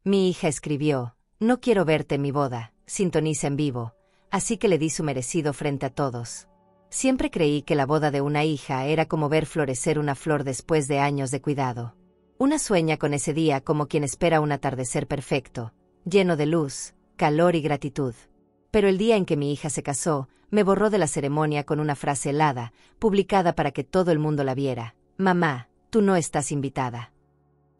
Mi hija escribió: no quiero verte en mi boda, sintoniza en vivo, así que le di su merecido frente a todos. Siempre creí que la boda de una hija era como ver florecer una flor después de años de cuidado. Una sueña con ese día como quien espera un atardecer perfecto, lleno de luz, calor y gratitud. Pero el día en que mi hija se casó, me borró de la ceremonia con una frase helada, publicada para que todo el mundo la viera: mamá, tú no estás invitada.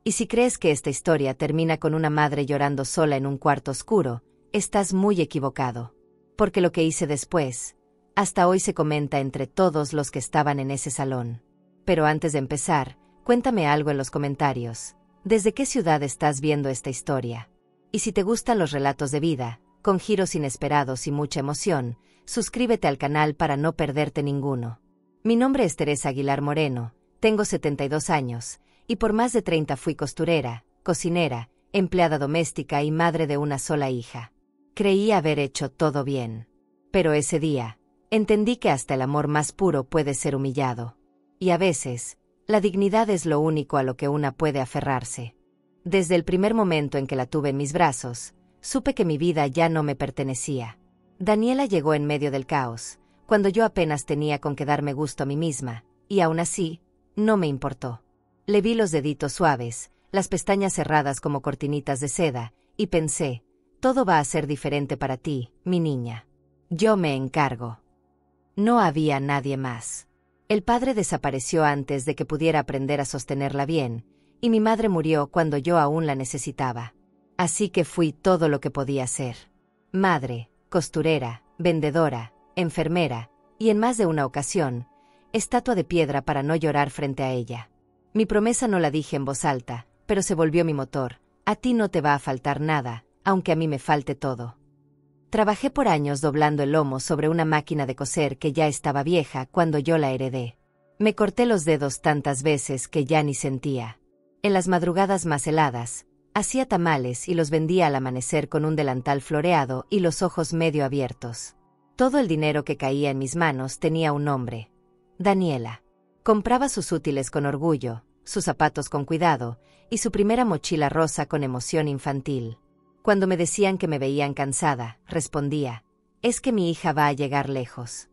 Y si crees que esta historia termina con una madre llorando sola en un cuarto oscuro, estás muy equivocado. Porque lo que hice después, hasta hoy se comenta entre todos los que estaban en ese salón. Pero antes de empezar, cuéntame algo en los comentarios. ¿Desde qué ciudad estás viendo esta historia? Y si te gustan los relatos de vida, con giros inesperados y mucha emoción, suscríbete al canal para no perderte ninguno. Mi nombre es Teresa Aguilar Moreno, tengo 72 años, y por más de 30 fui costurera, cocinera, empleada doméstica y madre de una sola hija. Creí haber hecho todo bien. Pero ese día, entendí que hasta el amor más puro puede ser humillado. Y a veces, la dignidad es lo único a lo que una puede aferrarse. Desde el primer momento en que la tuve en mis brazos, supe que mi vida ya no me pertenecía. Daniela llegó en medio del caos, cuando yo apenas tenía con qué darme gusto a mí misma, y aún así, no me importó. Le vi los deditos suaves, las pestañas cerradas como cortinitas de seda, y pensé: todo va a ser diferente para ti, mi niña. Yo me encargo. No había nadie más. El padre desapareció antes de que pudiera aprender a sostenerla bien, y mi madre murió cuando yo aún la necesitaba. Así que fui todo lo que podía ser. Madre, costurera, vendedora, enfermera, y en más de una ocasión, estatua de piedra para no llorar frente a ella. Mi promesa no la dije en voz alta, pero se volvió mi motor: a ti no te va a faltar nada, aunque a mí me falte todo. Trabajé por años doblando el lomo sobre una máquina de coser que ya estaba vieja cuando yo la heredé. Me corté los dedos tantas veces que ya ni sentía. En las madrugadas más heladas, hacía tamales y los vendía al amanecer con un delantal floreado y los ojos medio abiertos. Todo el dinero que caía en mis manos tenía un nombre: Daniela. Compraba sus útiles con orgullo, sus zapatos con cuidado, y su primera mochila rosa con emoción infantil. Cuando me decían que me veían cansada, respondía: es que mi hija va a llegar lejos.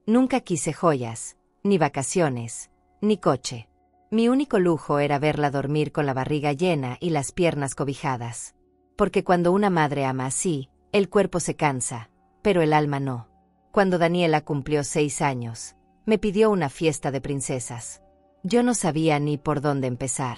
Nunca quise joyas, ni vacaciones, ni coche. Mi único lujo era verla dormir con la barriga llena y las piernas cobijadas. Porque cuando una madre ama así, el cuerpo se cansa, pero el alma no. Cuando Daniela cumplió 6 años, me pidió una fiesta de princesas. Yo no sabía ni por dónde empezar.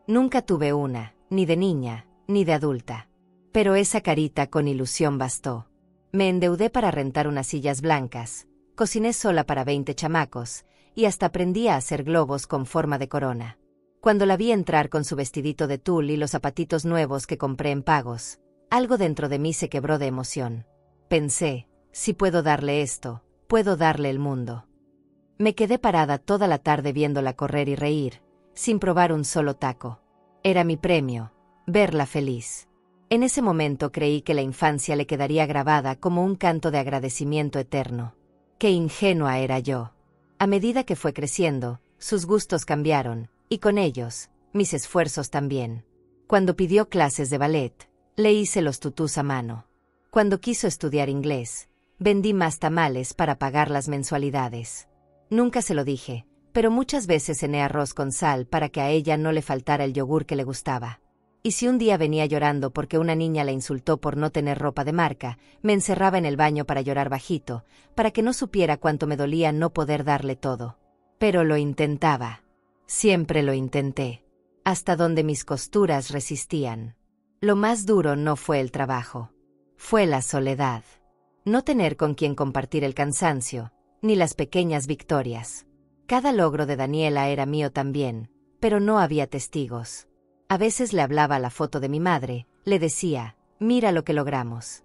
Nunca tuve una, ni de niña, ni de adulta. Pero esa carita con ilusión bastó. Me endeudé para rentar unas sillas blancas, cociné sola para 20 chamacos, y hasta aprendí a hacer globos con forma de corona. Cuando la vi entrar con su vestidito de tul y los zapatitos nuevos que compré en pagos, algo dentro de mí se quebró de emoción. Pensé: si puedo darle esto, puedo darle el mundo. Me quedé parada toda la tarde viéndola correr y reír, sin probar un solo taco. Era mi premio, verla feliz. En ese momento creí que la infancia le quedaría grabada como un canto de agradecimiento eterno. ¡Qué ingenua era yo! A medida que fue creciendo, sus gustos cambiaron, y con ellos, mis esfuerzos también. Cuando pidió clases de ballet, le hice los tutús a mano. Cuando quiso estudiar inglés, vendí más tamales para pagar las mensualidades. Nunca se lo dije, pero muchas veces cené arroz con sal para que a ella no le faltara el yogur que le gustaba. Y si un día venía llorando porque una niña la insultó por no tener ropa de marca, me encerraba en el baño para llorar bajito, para que no supiera cuánto me dolía no poder darle todo. Pero lo intentaba. Siempre lo intenté. Hasta donde mis costuras resistían. Lo más duro no fue el trabajo. Fue la soledad. No tener con quien compartir el cansancio, ni las pequeñas victorias. Cada logro de Daniela era mío también, pero no había testigos. A veces le hablaba a la foto de mi madre, le decía: mira lo que logramos.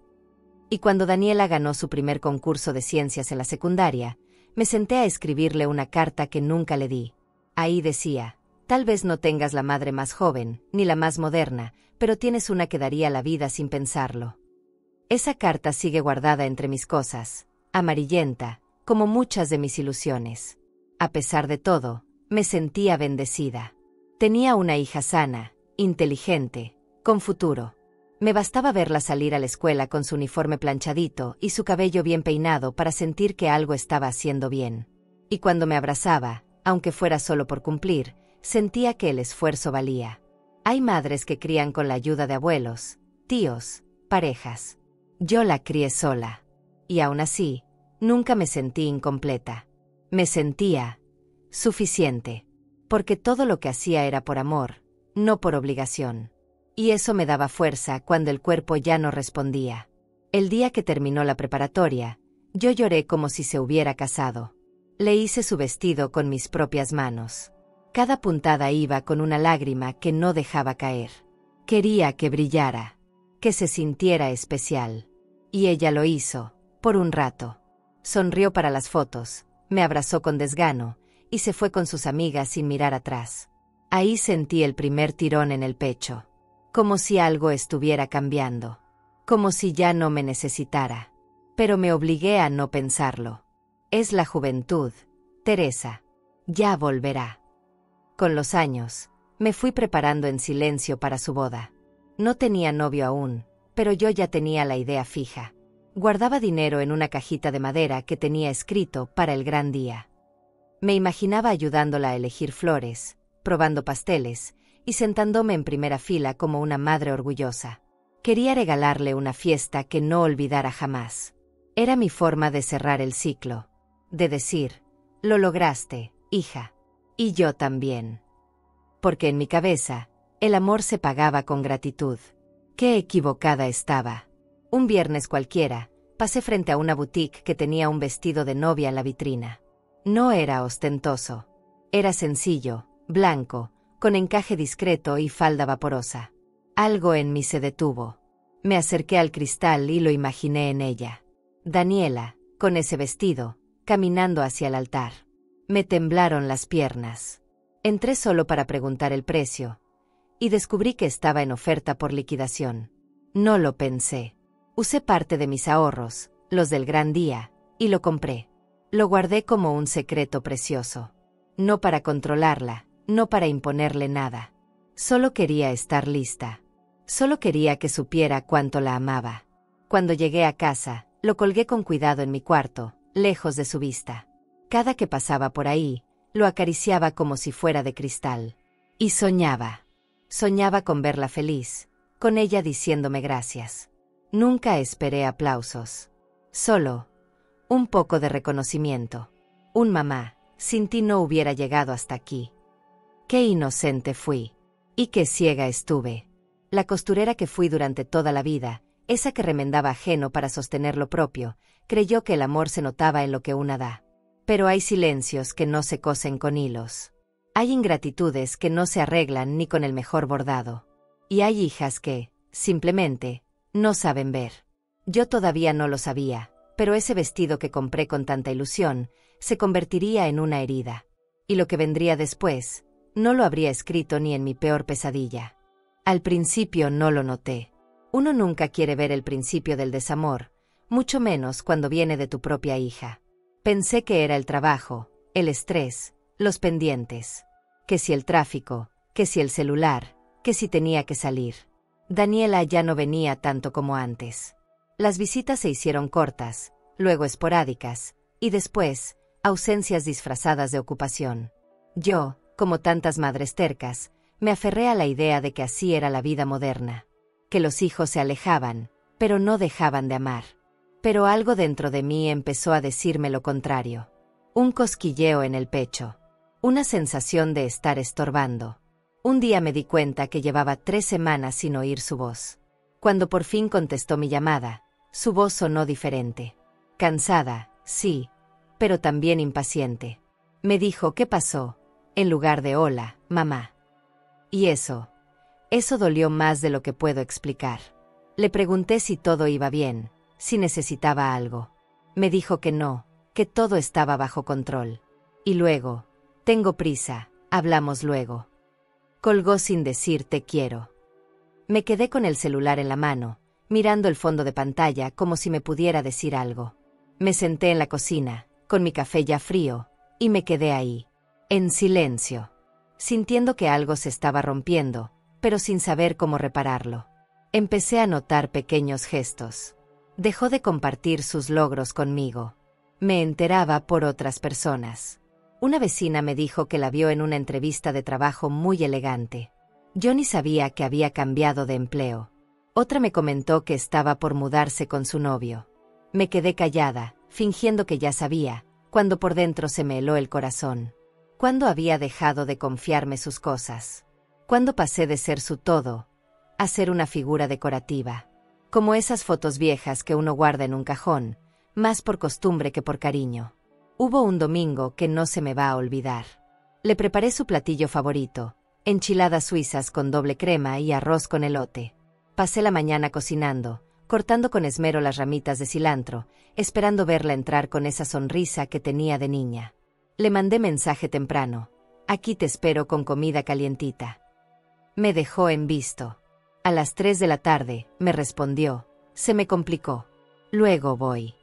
Y cuando Daniela ganó su primer concurso de ciencias en la secundaria, me senté a escribirle una carta que nunca le di. Ahí decía: tal vez no tengas la madre más joven, ni la más moderna, pero tienes una que daría la vida sin pensarlo. Esa carta sigue guardada entre mis cosas, amarillenta, como muchas de mis ilusiones. A pesar de todo, me sentía bendecida. Tenía una hija sana, inteligente, con futuro. Me bastaba verla salir a la escuela con su uniforme planchadito y su cabello bien peinado para sentir que algo estaba haciendo bien. Y cuando me abrazaba, aunque fuera solo por cumplir, sentía que el esfuerzo valía. Hay madres que crían con la ayuda de abuelos, tíos, parejas. Yo la crié sola. Y aún así, nunca me sentí incompleta. Me sentía suficiente. Porque todo lo que hacía era por amor, no por obligación. Y eso me daba fuerza cuando el cuerpo ya no respondía. El día que terminó la preparatoria, yo lloré como si se hubiera casado. Le hice su vestido con mis propias manos. Cada puntada iba con una lágrima que no dejaba caer. Quería que brillara, que se sintiera especial. Y ella lo hizo, por un rato. Sonrió para las fotos, me abrazó con desgano, y se fue con sus amigas sin mirar atrás. Ahí sentí el primer tirón en el pecho. Como si algo estuviera cambiando. Como si ya no me necesitara. Pero me obligué a no pensarlo. Es la juventud, Teresa. Ya volverá. Con los años, me fui preparando en silencio para su boda. No tenía novio aún, pero yo ya tenía la idea fija. Guardaba dinero en una cajita de madera que tenía escrito para el gran día. Me imaginaba ayudándola a elegir flores, probando pasteles, y sentándome en primera fila como una madre orgullosa. Quería regalarle una fiesta que no olvidara jamás. Era mi forma de cerrar el ciclo. De decir, lo lograste, hija. Y yo también. Porque en mi cabeza, el amor se pagaba con gratitud. Qué equivocada estaba. Un viernes cualquiera, pasé frente a una boutique que tenía un vestido de novia en la vitrina. No era ostentoso. Era sencillo, blanco, con encaje discreto y falda vaporosa. Algo en mí se detuvo. Me acerqué al cristal y lo imaginé en ella. Daniela, con ese vestido, caminando hacia el altar. Me temblaron las piernas. Entré solo para preguntar el precio, y descubrí que estaba en oferta por liquidación. No lo pensé. Usé parte de mis ahorros, los del gran día, y lo compré. Lo guardé como un secreto precioso. No para controlarla, no para imponerle nada. Solo quería estar lista. Solo quería que supiera cuánto la amaba. Cuando llegué a casa, lo colgué con cuidado en mi cuarto, lejos de su vista. Cada que pasaba por ahí, lo acariciaba como si fuera de cristal. Y soñaba. Soñaba con verla feliz, con ella diciéndome gracias. Nunca esperé aplausos. Solo un poco de reconocimiento. Un mamá, sin ti no hubiera llegado hasta aquí. Qué inocente fui. Y qué ciega estuve. La costurera que fui durante toda la vida, esa que remendaba ajeno para sostener lo propio, creyó que el amor se notaba en lo que una da. Pero hay silencios que no se cosen con hilos. Hay ingratitudes que no se arreglan ni con el mejor bordado. Y hay hijas que, simplemente, no saben ver. Yo todavía no lo sabía, pero ese vestido que compré con tanta ilusión, se convertiría en una herida. Y lo que vendría después, no lo habría escrito ni en mi peor pesadilla. Al principio no lo noté. Uno nunca quiere ver el principio del desamor, mucho menos cuando viene de tu propia hija. Pensé que era el trabajo, el estrés, los pendientes. Que si el tráfico, que si el celular, que si tenía que salir. Daniela ya no venía tanto como antes. Las visitas se hicieron cortas, luego esporádicas, y después, ausencias disfrazadas de ocupación. Yo, como tantas madres tercas, me aferré a la idea de que así era la vida moderna. Que los hijos se alejaban, pero no dejaban de amar. Pero algo dentro de mí empezó a decirme lo contrario. Un cosquilleo en el pecho. Una sensación de estar estorbando. Un día me di cuenta que llevaba 3 semanas sin oír su voz. Cuando por fin contestó mi llamada, su voz sonó diferente. Cansada, sí, pero también impaciente. Me dijo ¿qué pasó?, en lugar de hola, mamá. Y eso dolió más de lo que puedo explicar. Le pregunté si todo iba bien, si necesitaba algo. Me dijo que no, que todo estaba bajo control. Y luego, tengo prisa, hablamos luego. Colgó sin decir te quiero. Me quedé con el celular en la mano, mirando el fondo de pantalla como si me pudiera decir algo. Me senté en la cocina, con mi café ya frío, y me quedé ahí, en silencio, sintiendo que algo se estaba rompiendo, pero sin saber cómo repararlo. Empecé a notar pequeños gestos. Dejó de compartir sus logros conmigo. Me enteraba por otras personas. Una vecina me dijo que la vio en una entrevista de trabajo muy elegante. Yo ni sabía que había cambiado de empleo. Otra me comentó que estaba por mudarse con su novio. Me quedé callada, fingiendo que ya sabía, cuando por dentro se me heló el corazón. ¿Cuándo había dejado de confiarme sus cosas? ¿Cuándo pasé de ser su todo a ser una figura decorativa? Como esas fotos viejas que uno guarda en un cajón, más por costumbre que por cariño. Hubo un domingo que no se me va a olvidar. Le preparé su platillo favorito, enchiladas suizas con doble crema y arroz con elote. Pasé la mañana cocinando, cortando con esmero las ramitas de cilantro, esperando verla entrar con esa sonrisa que tenía de niña. Le mandé mensaje temprano: aquí te espero con comida calientita. Me dejó en visto. A las 3 de la tarde, me respondió: se me complicó. Luego voy.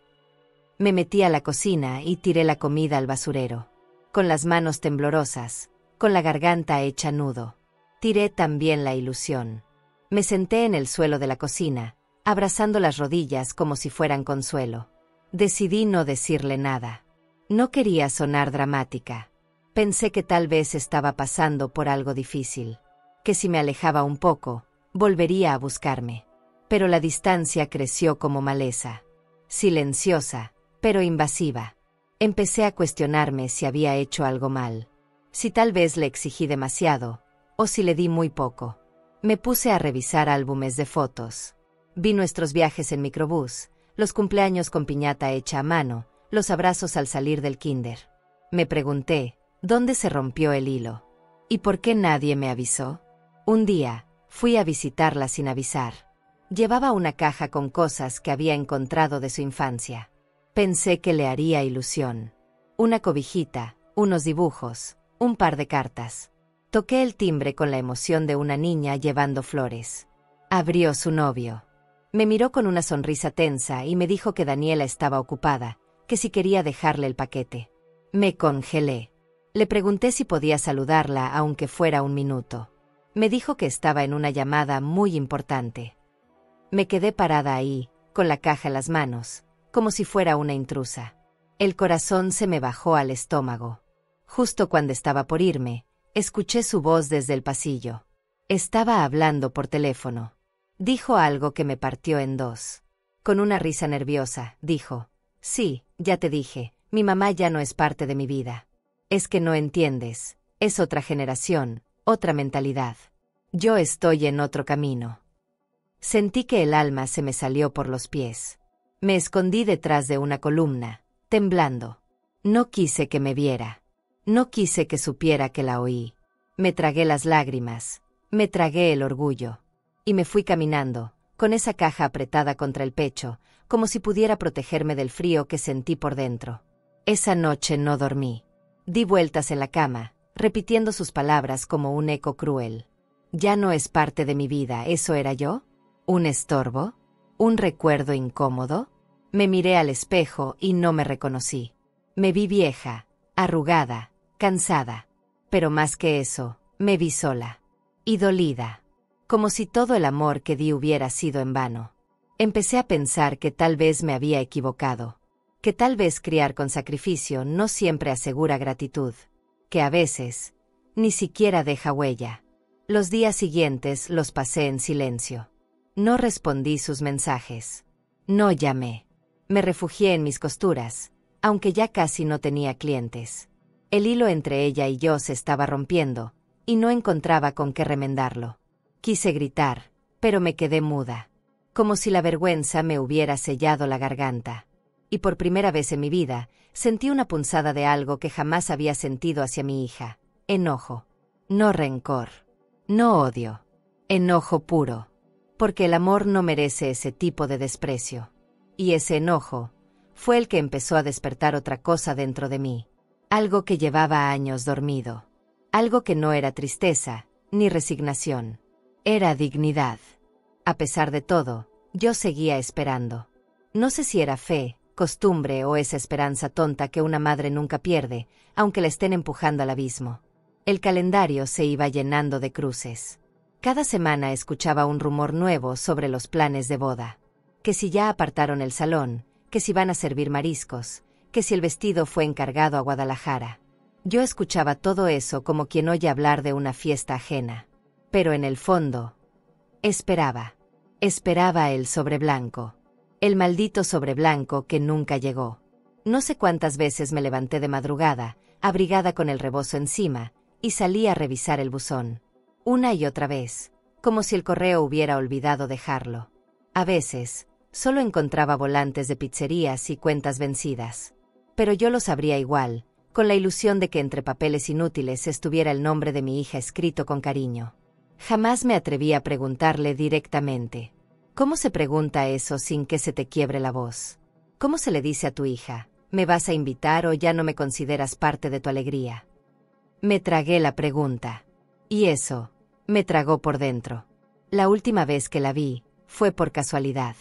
Me metí a la cocina y tiré la comida al basurero. Con las manos temblorosas, con la garganta hecha nudo. Tiré también la ilusión. Me senté en el suelo de la cocina, abrazando las rodillas como si fueran consuelo. Decidí no decirle nada. No quería sonar dramática. Pensé que tal vez estaba pasando por algo difícil. Que si me alejaba un poco, volvería a buscarme. Pero la distancia creció como maleza. Silenciosa, pero invasiva. Empecé a cuestionarme si había hecho algo mal. Si tal vez le exigí demasiado, o si le di muy poco. Me puse a revisar álbumes de fotos. Vi nuestros viajes en microbús, los cumpleaños con piñata hecha a mano, los abrazos al salir del kinder. Me pregunté, ¿dónde se rompió el hilo? ¿Y por qué nadie me avisó? Un día, fui a visitarla sin avisar. Llevaba una caja con cosas que había encontrado de su infancia. Pensé que le haría ilusión. Una cobijita, unos dibujos, un par de cartas. Toqué el timbre con la emoción de una niña llevando flores. Abrió su novio. Me miró con una sonrisa tensa y me dijo que Daniela estaba ocupada, que si quería dejarle el paquete. Me congelé. Le pregunté si podía saludarla aunque fuera un minuto. Me dijo que estaba en una llamada muy importante. Me quedé parada ahí, con la caja en las manos, como si fuera una intrusa. El corazón se me bajó al estómago. Justo cuando estaba por irme, escuché su voz desde el pasillo. Estaba hablando por teléfono. Dijo algo que me partió en dos. Con una risa nerviosa, dijo: sí, ya te dije, mi mamá ya no es parte de mi vida. Es que no entiendes, es otra generación, otra mentalidad. Yo estoy en otro camino. Sentí que el alma se me salió por los pies. Me escondí detrás de una columna, temblando. No quise que me viera. No quise que supiera que la oí. Me tragué las lágrimas, me tragué el orgullo. Y me fui caminando, con esa caja apretada contra el pecho, como si pudiera protegerme del frío que sentí por dentro. Esa noche no dormí. Di vueltas en la cama, repitiendo sus palabras como un eco cruel. Ya no es parte de mi vida, ¿eso era yo? ¿Un estorbo? ¿Un recuerdo incómodo? Me miré al espejo y no me reconocí. Me vi vieja, arrugada, cansada. Pero más que eso, me vi sola. Y dolida. Como si todo el amor que di hubiera sido en vano. Empecé a pensar que tal vez me había equivocado. Que tal vez criar con sacrificio no siempre asegura gratitud. Que a veces, ni siquiera deja huella. Los días siguientes los pasé en silencio. No respondí sus mensajes. No llamé. Me refugié en mis costuras, aunque ya casi no tenía clientes. El hilo entre ella y yo se estaba rompiendo, y no encontraba con qué remendarlo. Quise gritar, pero me quedé muda. Como si la vergüenza me hubiera sellado la garganta. Y por primera vez en mi vida, sentí una punzada de algo que jamás había sentido hacia mi hija. Enojo. No rencor. No odio. Enojo puro. Porque el amor no merece ese tipo de desprecio. Y ese enojo fue el que empezó a despertar otra cosa dentro de mí. Algo que llevaba años dormido. Algo que no era tristeza, ni resignación. Era dignidad. A pesar de todo, yo seguía esperando. No sé si era fe, costumbre o esa esperanza tonta que una madre nunca pierde, aunque la estén empujando al abismo. El calendario se iba llenando de cruces. Cada semana escuchaba un rumor nuevo sobre los planes de boda. Que si ya apartaron el salón, que si van a servir mariscos, que si el vestido fue encargado a Guadalajara. Yo escuchaba todo eso como quien oye hablar de una fiesta ajena. Pero en el fondo, esperaba. Esperaba el sobre blanco. El maldito sobre blanco que nunca llegó. No sé cuántas veces me levanté de madrugada, abrigada con el rebozo encima, y salí a revisar el buzón. Una y otra vez, como si el correo hubiera olvidado dejarlo. A veces, solo encontraba volantes de pizzerías y cuentas vencidas. Pero yo los abría igual, con la ilusión de que entre papeles inútiles estuviera el nombre de mi hija escrito con cariño. Jamás me atreví a preguntarle directamente. ¿Cómo se pregunta eso sin que se te quiebre la voz? ¿Cómo se le dice a tu hija, ¿me vas a invitar o ya no me consideras parte de tu alegría? Me tragué la pregunta. Y eso, me tragó por dentro. La última vez que la vi, fue por casualidad.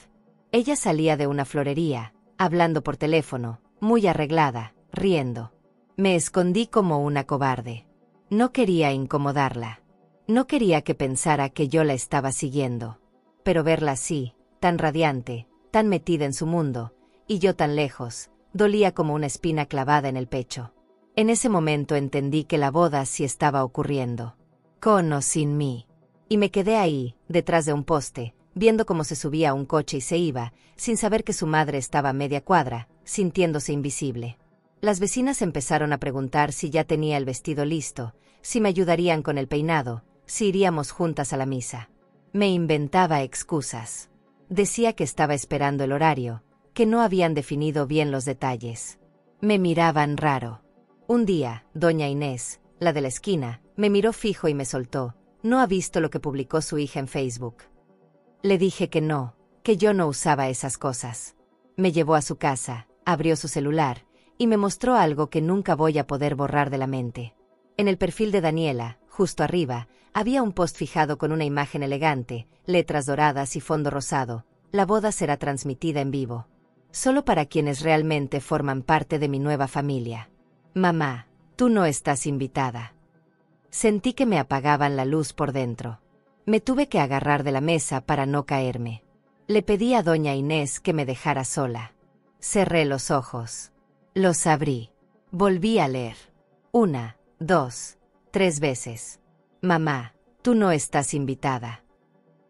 Ella salía de una florería, hablando por teléfono, muy arreglada, riendo. Me escondí como una cobarde. No quería incomodarla. No quería que pensara que yo la estaba siguiendo. Pero verla así, tan radiante, tan metida en su mundo, y yo tan lejos, dolía como una espina clavada en el pecho. En ese momento entendí que la boda sí estaba ocurriendo. Con o sin mí. Y me quedé ahí, detrás de un poste, viendo cómo se subía a un coche y se iba, sin saber que su madre estaba a media cuadra, sintiéndose invisible. Las vecinas empezaron a preguntar si ya tenía el vestido listo, si me ayudarían con el peinado, si iríamos juntas a la misa. Me inventaba excusas. Decía que estaba esperando el horario, que no habían definido bien los detalles. Me miraban raro. Un día, doña Inés, la de la esquina, me miró fijo y me soltó. ¿No ha visto lo que publicó su hija en Facebook? Le dije que no, que yo no usaba esas cosas. Me llevó a su casa, abrió su celular, y me mostró algo que nunca voy a poder borrar de la mente. En el perfil de Daniela, justo arriba, había un post fijado con una imagen elegante, letras doradas y fondo rosado. La boda será transmitida en vivo. Solo para quienes realmente forman parte de mi nueva familia. Mamá, tú no estás invitada. Sentí que me apagaban la luz por dentro. Me tuve que agarrar de la mesa para no caerme. Le pedí a doña Inés que me dejara sola. Cerré los ojos. Los abrí. Volví a leer. 1, 2, 3 veces. Mamá, tú no estás invitada.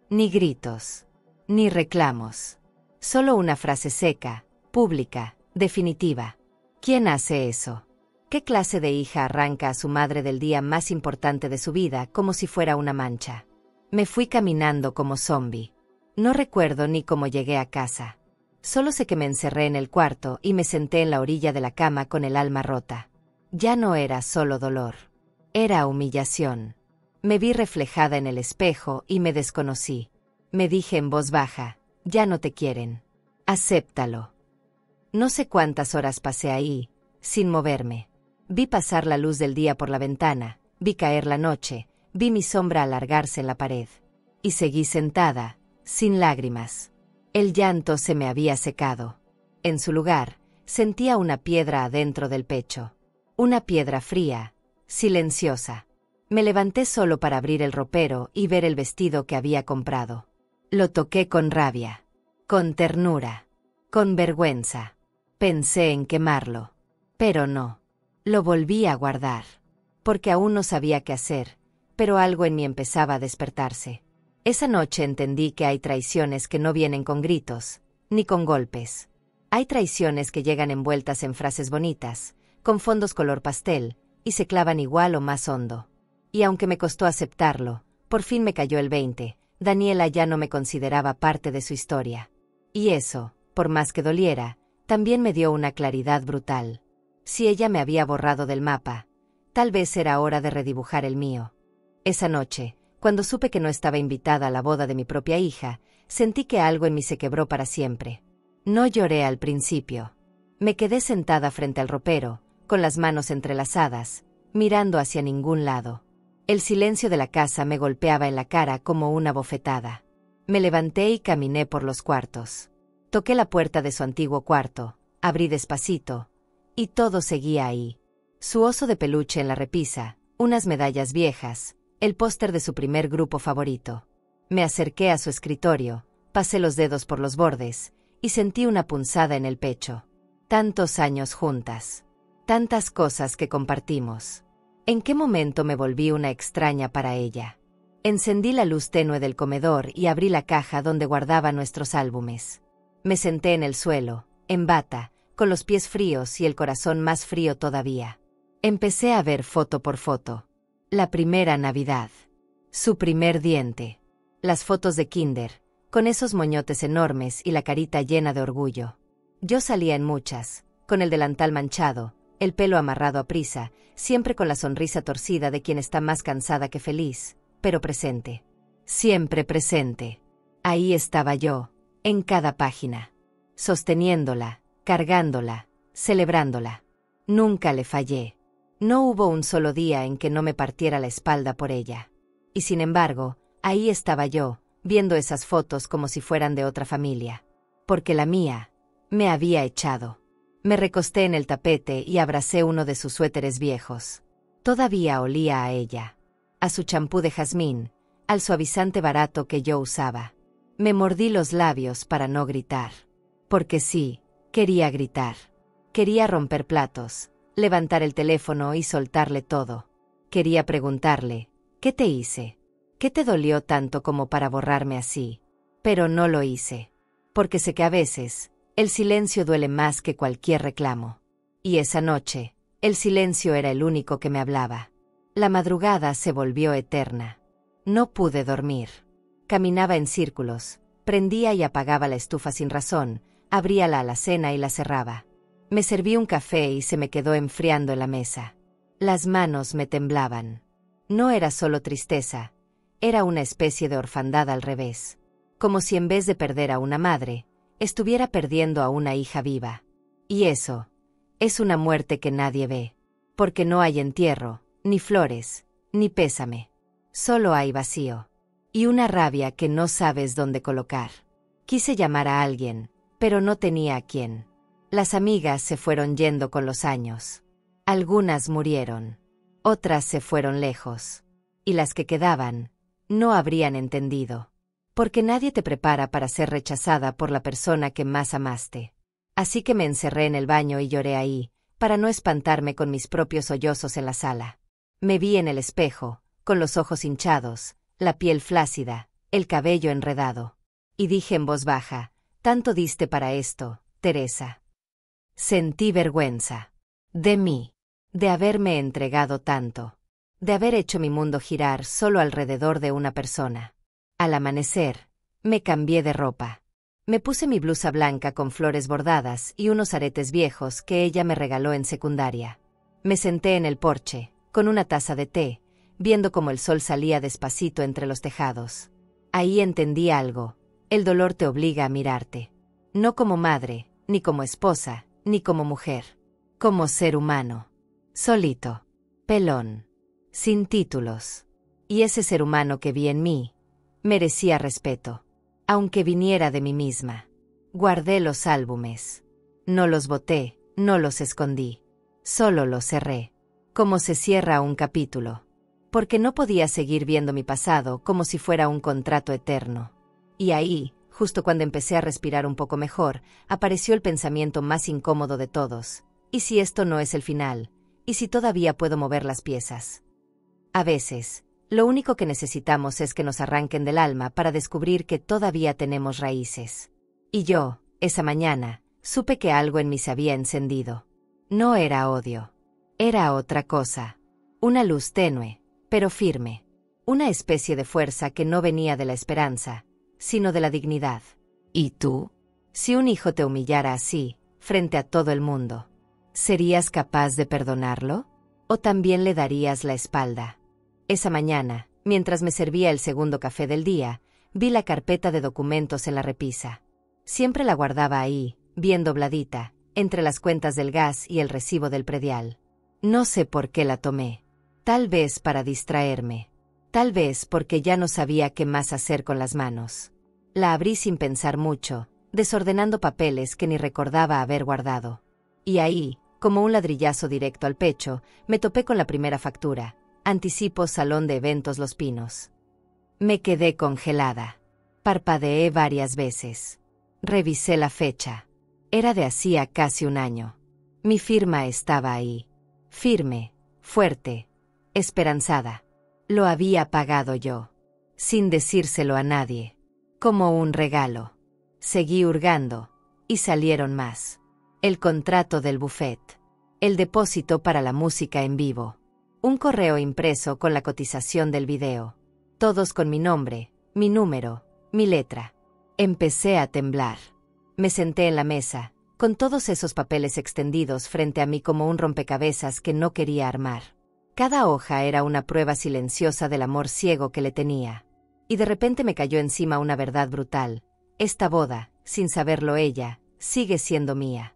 Ni gritos. Ni reclamos. Solo una frase seca, pública, definitiva. ¿Quién hace eso? ¿Qué clase de hija arranca a su madre del día más importante de su vida como si fuera una mancha? Me fui caminando como zombi. No recuerdo ni cómo llegué a casa. Solo sé que me encerré en el cuarto y me senté en la orilla de la cama con el alma rota. Ya no era solo dolor. Era humillación. Me vi reflejada en el espejo y me desconocí. Me dije en voz baja, ya no te quieren. Acéptalo. No sé cuántas horas pasé ahí, sin moverme. Vi pasar la luz del día por la ventana, vi caer la noche, vi mi sombra alargarse en la pared. Y seguí sentada, sin lágrimas. El llanto se me había secado. En su lugar, sentía una piedra adentro del pecho. Una piedra fría, silenciosa. Me levanté solo para abrir el ropero y ver el vestido que había comprado. Lo toqué con rabia, con ternura, con vergüenza. Pensé en quemarlo. Pero no. Lo volví a guardar. Porque aún no sabía qué hacer, pero algo en mí empezaba a despertarse. Esa noche entendí que hay traiciones que no vienen con gritos, ni con golpes. Hay traiciones que llegan envueltas en frases bonitas, con fondos color pastel, y se clavan igual o más hondo. Y aunque me costó aceptarlo, por fin me cayó el 20, Daniela ya no me consideraba parte de su historia. Y eso, por más que doliera, también me dio una claridad brutal. Si ella me había borrado del mapa, tal vez era hora de redibujar el mío. Esa noche, cuando supe que no estaba invitada a la boda de mi propia hija, sentí que algo en mí se quebró para siempre. No lloré al principio. Me quedé sentada frente al ropero, con las manos entrelazadas, mirando hacia ningún lado. El silencio de la casa me golpeaba en la cara como una bofetada. Me levanté y caminé por los cuartos. Toqué la puerta de su antiguo cuarto, abrí despacito, y todo seguía ahí. Su oso de peluche en la repisa, unas medallas viejas, el póster de su primer grupo favorito. Me acerqué a su escritorio, pasé los dedos por los bordes, y sentí una punzada en el pecho. Tantos años juntas. Tantas cosas que compartimos. ¿En qué momento me volví una extraña para ella? Encendí la luz tenue del comedor y abrí la caja donde guardaba nuestros álbumes. Me senté en el suelo, en bata, con los pies fríos y el corazón más frío todavía. Empecé a ver foto por foto. La primera Navidad. Su primer diente. Las fotos de kinder, con esos moñotes enormes y la carita llena de orgullo. Yo salía en muchas, con el delantal manchado, el pelo amarrado a prisa, siempre con la sonrisa torcida de quien está más cansada que feliz, pero presente. Siempre presente. Ahí estaba yo, en cada página. Sosteniéndola, cargándola, celebrándola. Nunca le fallé. No hubo un solo día en que no me partiera la espalda por ella. Y sin embargo, ahí estaba yo, viendo esas fotos como si fueran de otra familia. Porque la mía me había echado. Me recosté en el tapete y abracé uno de sus suéteres viejos. Todavía olía a ella. A su champú de jazmín, al suavizante barato que yo usaba. Me mordí los labios para no gritar. Porque sí, quería gritar. Quería romper platos, levantar el teléfono y soltarle todo. Quería preguntarle, ¿qué te hice? ¿Qué te dolió tanto como para borrarme así? Pero no lo hice. Porque sé que a veces, el silencio duele más que cualquier reclamo. Y esa noche, el silencio era el único que me hablaba. La madrugada se volvió eterna. No pude dormir. Caminaba en círculos, prendía y apagaba la estufa sin razón, abría la alacena y la cerraba. Me serví un café y se me quedó enfriando en la mesa. Las manos me temblaban. No era solo tristeza, era una especie de orfandad al revés. Como si en vez de perder a una madre, estuviera perdiendo a una hija viva. Y eso es una muerte que nadie ve. Porque no hay entierro, ni flores, ni pésame. Solo hay vacío. Y una rabia que no sabes dónde colocar. Quise llamar a alguien, pero no tenía a quién. Las amigas se fueron yendo con los años. Algunas murieron. Otras se fueron lejos. Y las que quedaban, no habrían entendido. Porque nadie te prepara para ser rechazada por la persona que más amaste. Así que me encerré en el baño y lloré ahí, para no espantarme con mis propios sollozos en la sala. Me vi en el espejo, con los ojos hinchados, la piel flácida, el cabello enredado. Y dije en voz baja, «Tanto diste para esto, Teresa». Sentí vergüenza. De mí. De haberme entregado tanto. De haber hecho mi mundo girar solo alrededor de una persona. Al amanecer, me cambié de ropa. Me puse mi blusa blanca con flores bordadas y unos aretes viejos que ella me regaló en secundaria. Me senté en el porche, con una taza de té, viendo cómo el sol salía despacito entre los tejados. Ahí entendí algo. El dolor te obliga a mirarte. No como madre, ni como esposa, ni como mujer. Como ser humano. Solito. Pelón. Sin títulos. Y ese ser humano que vi en mí merecía respeto. Aunque viniera de mí misma. Guardé los álbumes. No los boté, no los escondí. Solo los cerré. Como se cierra un capítulo. Porque no podía seguir viendo mi pasado como si fuera un contrato eterno. Y ahí, justo cuando empecé a respirar un poco mejor, apareció el pensamiento más incómodo de todos. ¿Y si esto no es el final? ¿Y si todavía puedo mover las piezas? A veces, lo único que necesitamos es que nos arranquen del alma para descubrir que todavía tenemos raíces. Y yo, esa mañana, supe que algo en mí se había encendido. No era odio. Era otra cosa. Una luz tenue, pero firme. Una especie de fuerza que no venía de la esperanza, sino de la dignidad. ¿Y tú? Si un hijo te humillara así, frente a todo el mundo, ¿serías capaz de perdonarlo? ¿O también le darías la espalda? Esa mañana, mientras me servía el segundo café del día, vi la carpeta de documentos en la repisa. Siempre la guardaba ahí, bien dobladita, entre las cuentas del gas y el recibo del predial. No sé por qué la tomé. Tal vez para distraerme. Tal vez porque ya no sabía qué más hacer con las manos. La abrí sin pensar mucho, desordenando papeles que ni recordaba haber guardado. Y ahí, como un ladrillazo directo al pecho, me topé con la primera factura. Anticipo Salón de Eventos Los Pinos. Me quedé congelada. Parpadeé varias veces. Revisé la fecha. Era de hacía casi un año. Mi firma estaba ahí. Firme, fuerte, esperanzada. Lo había pagado yo. Sin decírselo a nadie. Como un regalo. Seguí hurgando. Y salieron más. El contrato del buffet. El depósito para la música en vivo. Un correo impreso con la cotización del video. Todos con mi nombre, mi número, mi letra. Empecé a temblar. Me senté en la mesa, con todos esos papeles extendidos frente a mí como un rompecabezas que no quería armar. Cada hoja era una prueba silenciosa del amor ciego que le tenía. Y de repente me cayó encima una verdad brutal. Esta boda, sin saberlo ella, sigue siendo mía.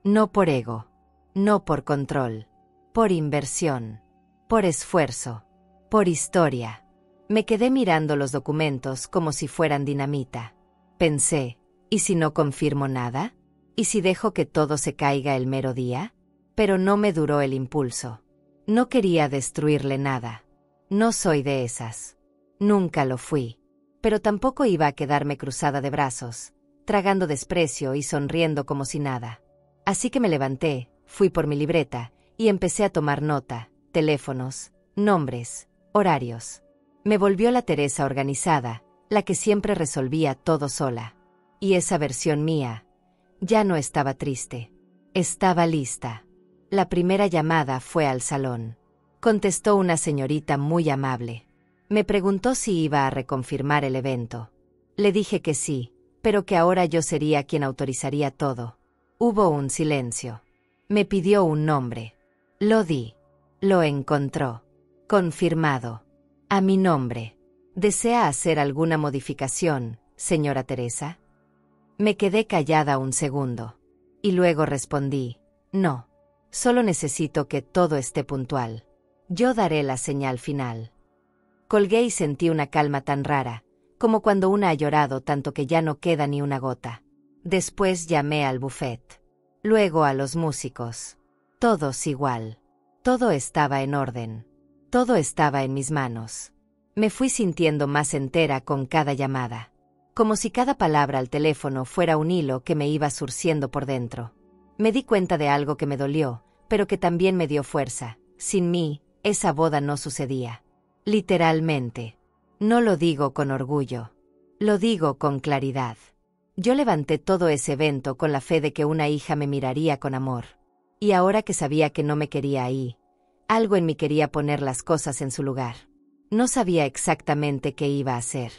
No por ego. No por control. Por inversión. Por esfuerzo. Por historia. Me quedé mirando los documentos como si fueran dinamita. Pensé, ¿y si no confirmo nada? ¿Y si dejo que todo se caiga el mero día? Pero no me duró el impulso. No quería destruirle nada. No soy de esas. Nunca lo fui. Pero tampoco iba a quedarme cruzada de brazos, tragando desprecio y sonriendo como si nada. Así que me levanté, fui por mi libreta, y empecé a tomar nota, teléfonos, nombres, horarios. Me volvió la Teresa organizada, la que siempre resolvía todo sola. Y esa versión mía ya no estaba triste. Estaba lista. La primera llamada fue al salón. Contestó una señorita muy amable. Me preguntó si iba a reconfirmar el evento. Le dije que sí, pero que ahora yo sería quien autorizaría todo. Hubo un silencio. Me pidió un nombre. Lo di. Lo encontró. Confirmado. A mi nombre. ¿Desea hacer alguna modificación, señora Teresa? Me quedé callada un segundo. Y luego respondí, no. Solo necesito que todo esté puntual. Yo daré la señal final. Colgué y sentí una calma tan rara, como cuando una ha llorado tanto que ya no queda ni una gota. Después llamé al buffet. Luego a los músicos. Todos igual. Todo estaba en orden. Todo estaba en mis manos. Me fui sintiendo más entera con cada llamada. Como si cada palabra al teléfono fuera un hilo que me iba surciendo por dentro. Me di cuenta de algo que me dolió, pero que también me dio fuerza. Sin mí, esa boda no sucedía. Literalmente. No lo digo con orgullo. Lo digo con claridad. Yo levanté todo ese evento con la fe de que una hija me miraría con amor. Y ahora que sabía que no me quería ahí, algo en mí quería poner las cosas en su lugar. No sabía exactamente qué iba a hacer.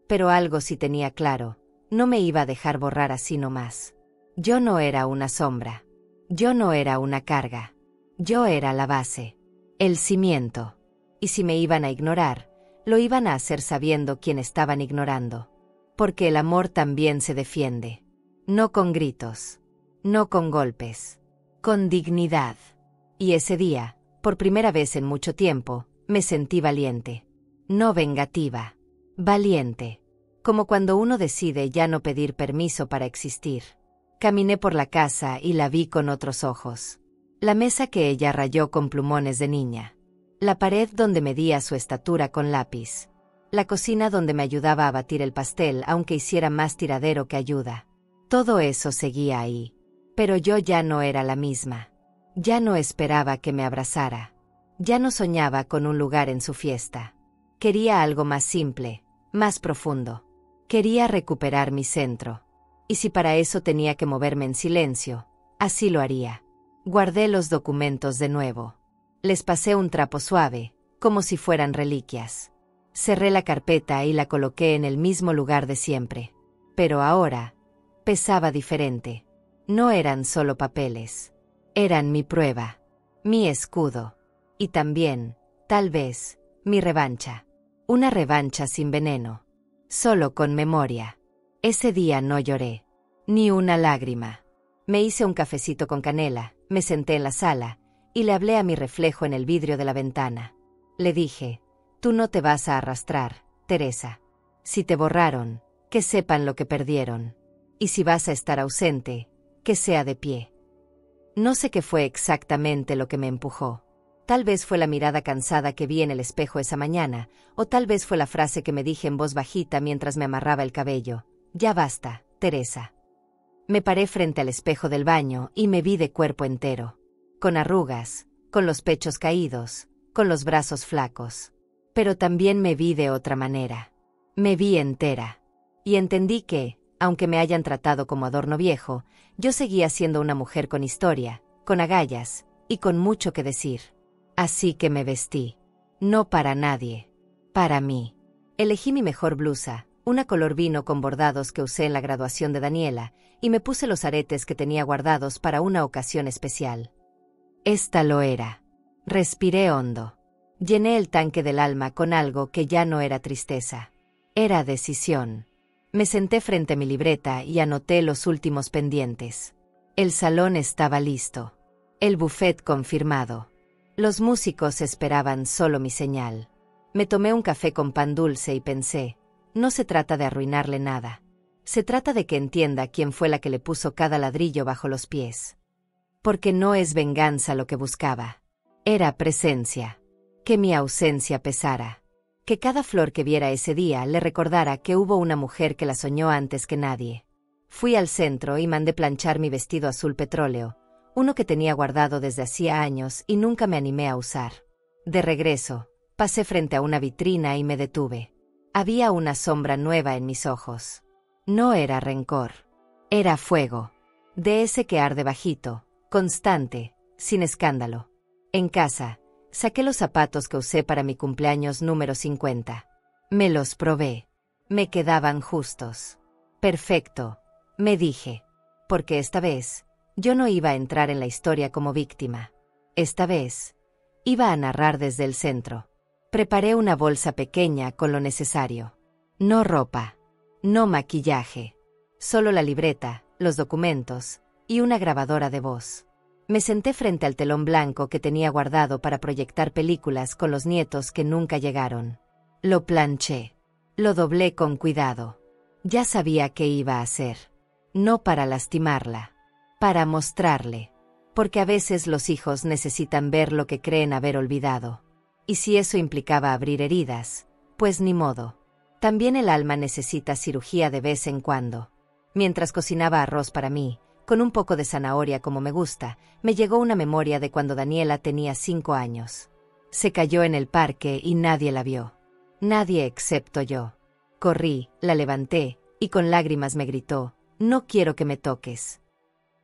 Pero algo sí tenía claro, no me iba a dejar borrar así nomás. Yo no era una sombra. Yo no era una carga. Yo era la base. El cimiento. Y si me iban a ignorar, lo iban a hacer sabiendo quién estaban ignorando. Porque el amor también se defiende. No con gritos. No con golpes. Con dignidad. Y ese día, por primera vez en mucho tiempo, me sentí valiente. No vengativa. Valiente. Como cuando uno decide ya no pedir permiso para existir. Caminé por la casa y la vi con otros ojos. La mesa que ella rayó con plumones de niña. La pared donde medía su estatura con lápiz. La cocina donde me ayudaba a batir el pastel aunque hiciera más tiradero que ayuda. Todo eso seguía ahí. Pero yo ya no era la misma. Ya no esperaba que me abrazara. Ya no soñaba con un lugar en su fiesta. Quería algo más simple, más profundo. Quería recuperar mi centro. Y si para eso tenía que moverme en silencio, así lo haría. Guardé los documentos de nuevo. Les pasé un trapo suave, como si fueran reliquias. Cerré la carpeta y la coloqué en el mismo lugar de siempre. Pero ahora, pesaba diferente. No eran solo papeles. Eran mi prueba, mi escudo. Y también, tal vez, mi revancha. Una revancha sin veneno. Solo con memoria. Ese día no lloré. Ni una lágrima. Me hice un cafecito con canela, me senté en la sala, y le hablé a mi reflejo en el vidrio de la ventana. Le dije, tú no te vas a arrastrar, Teresa. Si te borraron, que sepan lo que perdieron. Y si vas a estar ausente, que sea de pie. No sé qué fue exactamente lo que me empujó. Tal vez fue la mirada cansada que vi en el espejo esa mañana, o tal vez fue la frase que me dije en voz bajita mientras me amarraba el cabello. Ya basta, Teresa. Me paré frente al espejo del baño y me vi de cuerpo entero. Con arrugas, con los pechos caídos, con los brazos flacos. Pero también me vi de otra manera. Me vi entera. Y entendí que, aunque me hayan tratado como adorno viejo, yo seguía siendo una mujer con historia, con agallas, y con mucho que decir. Así que me vestí. No para nadie. Para mí. Elegí mi mejor blusa, una color vino con bordados que usé en la graduación de Daniela, y me puse los aretes que tenía guardados para una ocasión especial. Esta lo era. Respiré hondo. Llené el tanque del alma con algo que ya no era tristeza. Era decisión. Me senté frente a mi libreta y anoté los últimos pendientes. El salón estaba listo. El buffet confirmado. Los músicos esperaban solo mi señal. Me tomé un café con pan dulce y pensé, no se trata de arruinarle nada. Se trata de que entienda quién fue la que le puso cada ladrillo bajo los pies. Porque no es venganza lo que buscaba. Era presencia. Que mi ausencia pesara. Que cada flor que viera ese día le recordara que hubo una mujer que la soñó antes que nadie. Fui al centro y mandé planchar mi vestido azul petróleo, uno que tenía guardado desde hacía años y nunca me animé a usar. De regreso, pasé frente a una vitrina y me detuve. Había una sombra nueva en mis ojos. No era rencor. Era fuego. De ese que arde bajito, constante, sin escándalo. En casa, saqué los zapatos que usé para mi cumpleaños número 50. Me los probé. Me quedaban justos. Perfecto, me dije. Porque esta vez, yo no iba a entrar en la historia como víctima. Esta vez, iba a narrar desde el centro. Preparé una bolsa pequeña con lo necesario. No ropa. No maquillaje. Solo la libreta, los documentos, y una grabadora de voz. Me senté frente al telón blanco que tenía guardado para proyectar películas con los nietos que nunca llegaron. Lo planché. Lo doblé con cuidado. Ya sabía qué iba a hacer. No para lastimarla. Para mostrarle. Porque a veces los hijos necesitan ver lo que creen haber olvidado. Y si eso implicaba abrir heridas, pues ni modo. También el alma necesita cirugía de vez en cuando. Mientras cocinaba arroz para mí, con un poco de zanahoria como me gusta, me llegó una memoria de cuando Daniela tenía 5 años. Se cayó en el parque y nadie la vio. Nadie excepto yo. Corrí, la levanté, y con lágrimas me gritó, «No quiero que me toques».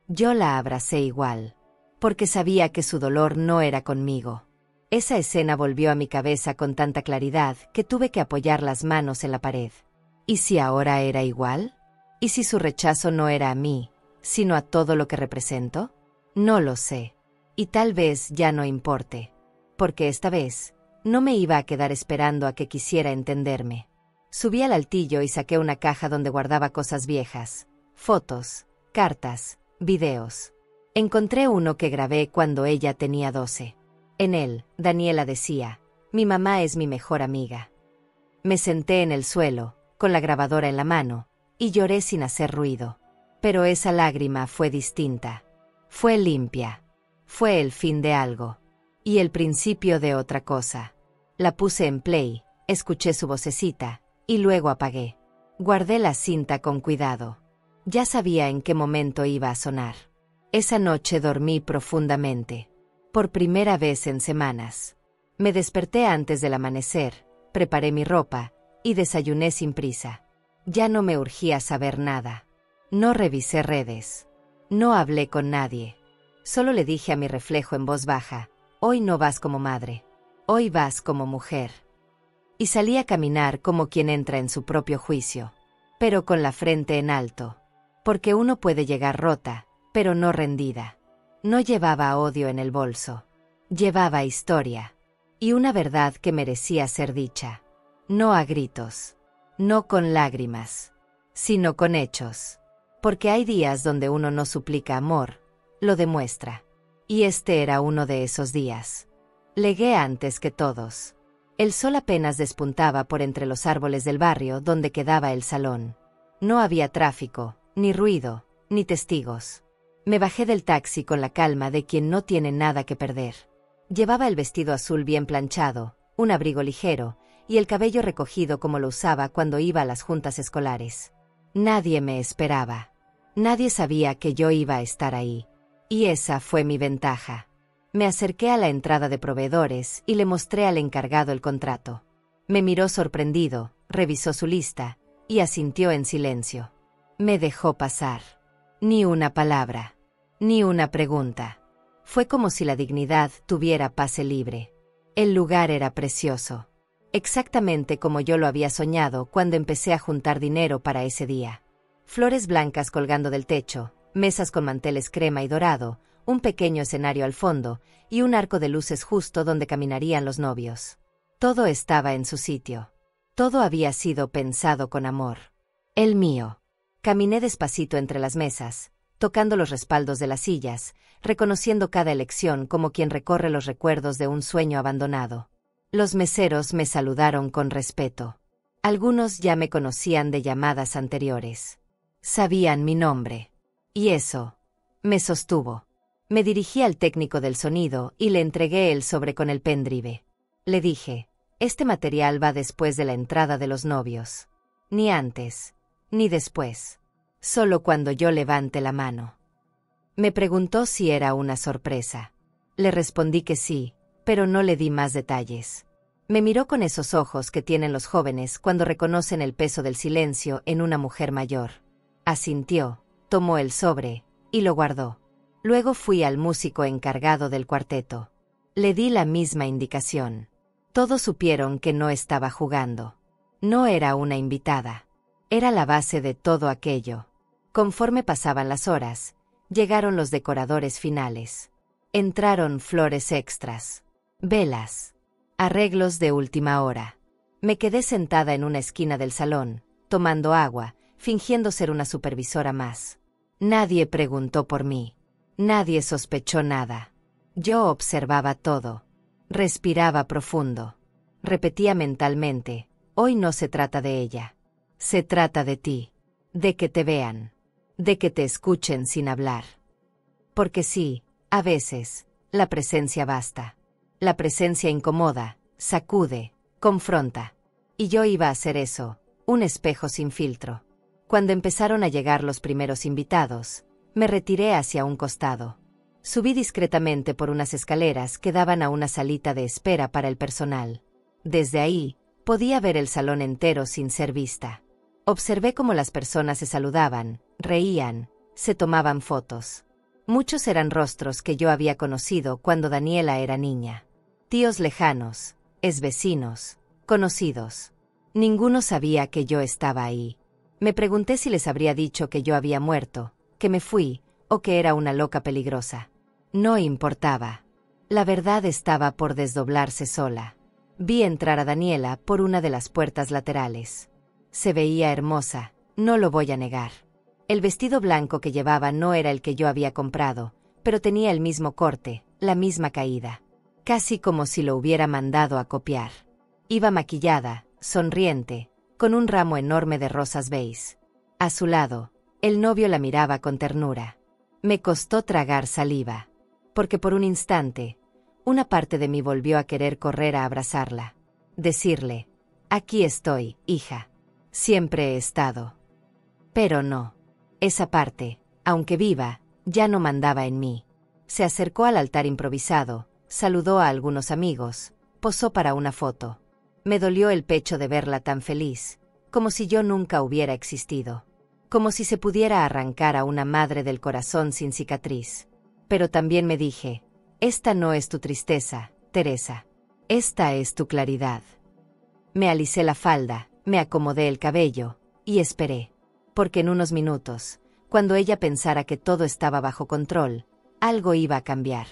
Yo la abracé igual, porque sabía que su dolor no era conmigo. Esa escena volvió a mi cabeza con tanta claridad que tuve que apoyar las manos en la pared. ¿Y si ahora era igual? ¿Y si su rechazo no era a mí, sino a todo lo que represento? No lo sé. Y tal vez ya no importe. Porque esta vez, no me iba a quedar esperando a que quisiera entenderme. Subí al altillo y saqué una caja donde guardaba cosas viejas, fotos, cartas, videos. Encontré uno que grabé cuando ella tenía 12. En él, Daniela decía, «Mi mamá es mi mejor amiga». Me senté en el suelo, con la grabadora en la mano, y lloré sin hacer ruido. Pero esa lágrima fue distinta. Fue limpia. Fue el fin de algo. Y el principio de otra cosa. La puse en play, escuché su vocecita, y luego apagué. Guardé la cinta con cuidado. Ya sabía en qué momento iba a sonar. Esa noche dormí profundamente. Por primera vez en semanas. Me desperté antes del amanecer, preparé mi ropa, y desayuné sin prisa. Ya no me urgía saber nada. No revisé redes. No hablé con nadie. Solo le dije a mi reflejo en voz baja, «Hoy no vas como madre. Hoy vas como mujer». Y salí a caminar como quien entra en su propio juicio. Pero con la frente en alto. Porque uno puede llegar rota, pero no rendida. No llevaba odio en el bolso. Llevaba historia. Y una verdad que merecía ser dicha. No a gritos. No con lágrimas. Sino con hechos. Porque hay días donde uno no suplica amor, lo demuestra. Y este era uno de esos días. Llegué antes que todos. El sol apenas despuntaba por entre los árboles del barrio donde quedaba el salón. No había tráfico, ni ruido, ni testigos. Me bajé del taxi con la calma de quien no tiene nada que perder. Llevaba el vestido azul bien planchado, un abrigo ligero, y el cabello recogido como lo usaba cuando iba a las juntas escolares. Nadie me esperaba. Nadie sabía que yo iba a estar ahí. Y esa fue mi ventaja. Me acerqué a la entrada de proveedores y le mostré al encargado el contrato. Me miró sorprendido, revisó su lista, y asintió en silencio. Me dejó pasar. Ni una palabra. Ni una pregunta. Fue como si la dignidad tuviera pase libre. El lugar era precioso. Exactamente como yo lo había soñado cuando empecé a juntar dinero para ese día. Flores blancas colgando del techo, mesas con manteles crema y dorado, un pequeño escenario al fondo y un arco de luces justo donde caminarían los novios. Todo estaba en su sitio. Todo había sido pensado con amor. El mío. Caminé despacito entre las mesas, tocando los respaldos de las sillas, reconociendo cada elección como quien recorre los recuerdos de un sueño abandonado. Los meseros me saludaron con respeto. Algunos ya me conocían de llamadas anteriores. Sabían mi nombre. Y eso me sostuvo. Me dirigí al técnico del sonido y le entregué el sobre con el pendrive. Le dije, este material va después de la entrada de los novios. Ni antes, ni después. Solo cuando yo levante la mano. Me preguntó si era una sorpresa. Le respondí que sí, pero no le di más detalles. Me miró con esos ojos que tienen los jóvenes cuando reconocen el peso del silencio en una mujer mayor. Asintió, tomó el sobre, y lo guardó. Luego fui al músico encargado del cuarteto. Le di la misma indicación. Todos supieron que no estaba jugando. No era una invitada. Era la base de todo aquello. Conforme pasaban las horas, llegaron los decoradores finales. Entraron flores extras, velas, arreglos de última hora. Me quedé sentada en una esquina del salón, tomando agua, fingiendo ser una supervisora más. Nadie preguntó por mí. Nadie sospechó nada. Yo observaba todo. Respiraba profundo. Repetía mentalmente, hoy no se trata de ella. Se trata de ti. De que te vean. De que te escuchen sin hablar. Porque sí, a veces, la presencia basta. La presencia incomoda, sacude, confronta. Y yo iba a ser eso, un espejo sin filtro. Cuando empezaron a llegar los primeros invitados, me retiré hacia un costado. Subí discretamente por unas escaleras que daban a una salita de espera para el personal. Desde ahí, podía ver el salón entero sin ser vista. Observé cómo las personas se saludaban, reían, se tomaban fotos. Muchos eran rostros que yo había conocido cuando Daniela era niña. Tíos lejanos, exvecinos, conocidos. Ninguno sabía que yo estaba ahí. Me pregunté si les habría dicho que yo había muerto, que me fui, o que era una loca peligrosa. No importaba. La verdad estaba por desdoblarse sola. Vi entrar a Daniela por una de las puertas laterales. Se veía hermosa, no lo voy a negar. El vestido blanco que llevaba no era el que yo había comprado, pero tenía el mismo corte, la misma caída. Casi como si lo hubiera mandado a copiar. Iba maquillada, sonriente, con un ramo enorme de rosas beige. A su lado, el novio la miraba con ternura. Me costó tragar saliva, porque por un instante, una parte de mí volvió a querer correr a abrazarla. Decirle, aquí estoy, hija. Siempre he estado. Pero no. Esa parte, aunque viva, ya no mandaba en mí. Se acercó al altar improvisado, saludó a algunos amigos, posó para una foto. Me dolió el pecho de verla tan feliz, como si yo nunca hubiera existido. Como si se pudiera arrancar a una madre del corazón sin cicatriz. Pero también me dije, esta no es tu tristeza, Teresa. Esta es tu claridad. Me alicé la falda, me acomodé el cabello, y esperé. Porque en unos minutos, cuando ella pensara que todo estaba bajo control, algo iba a cambiar.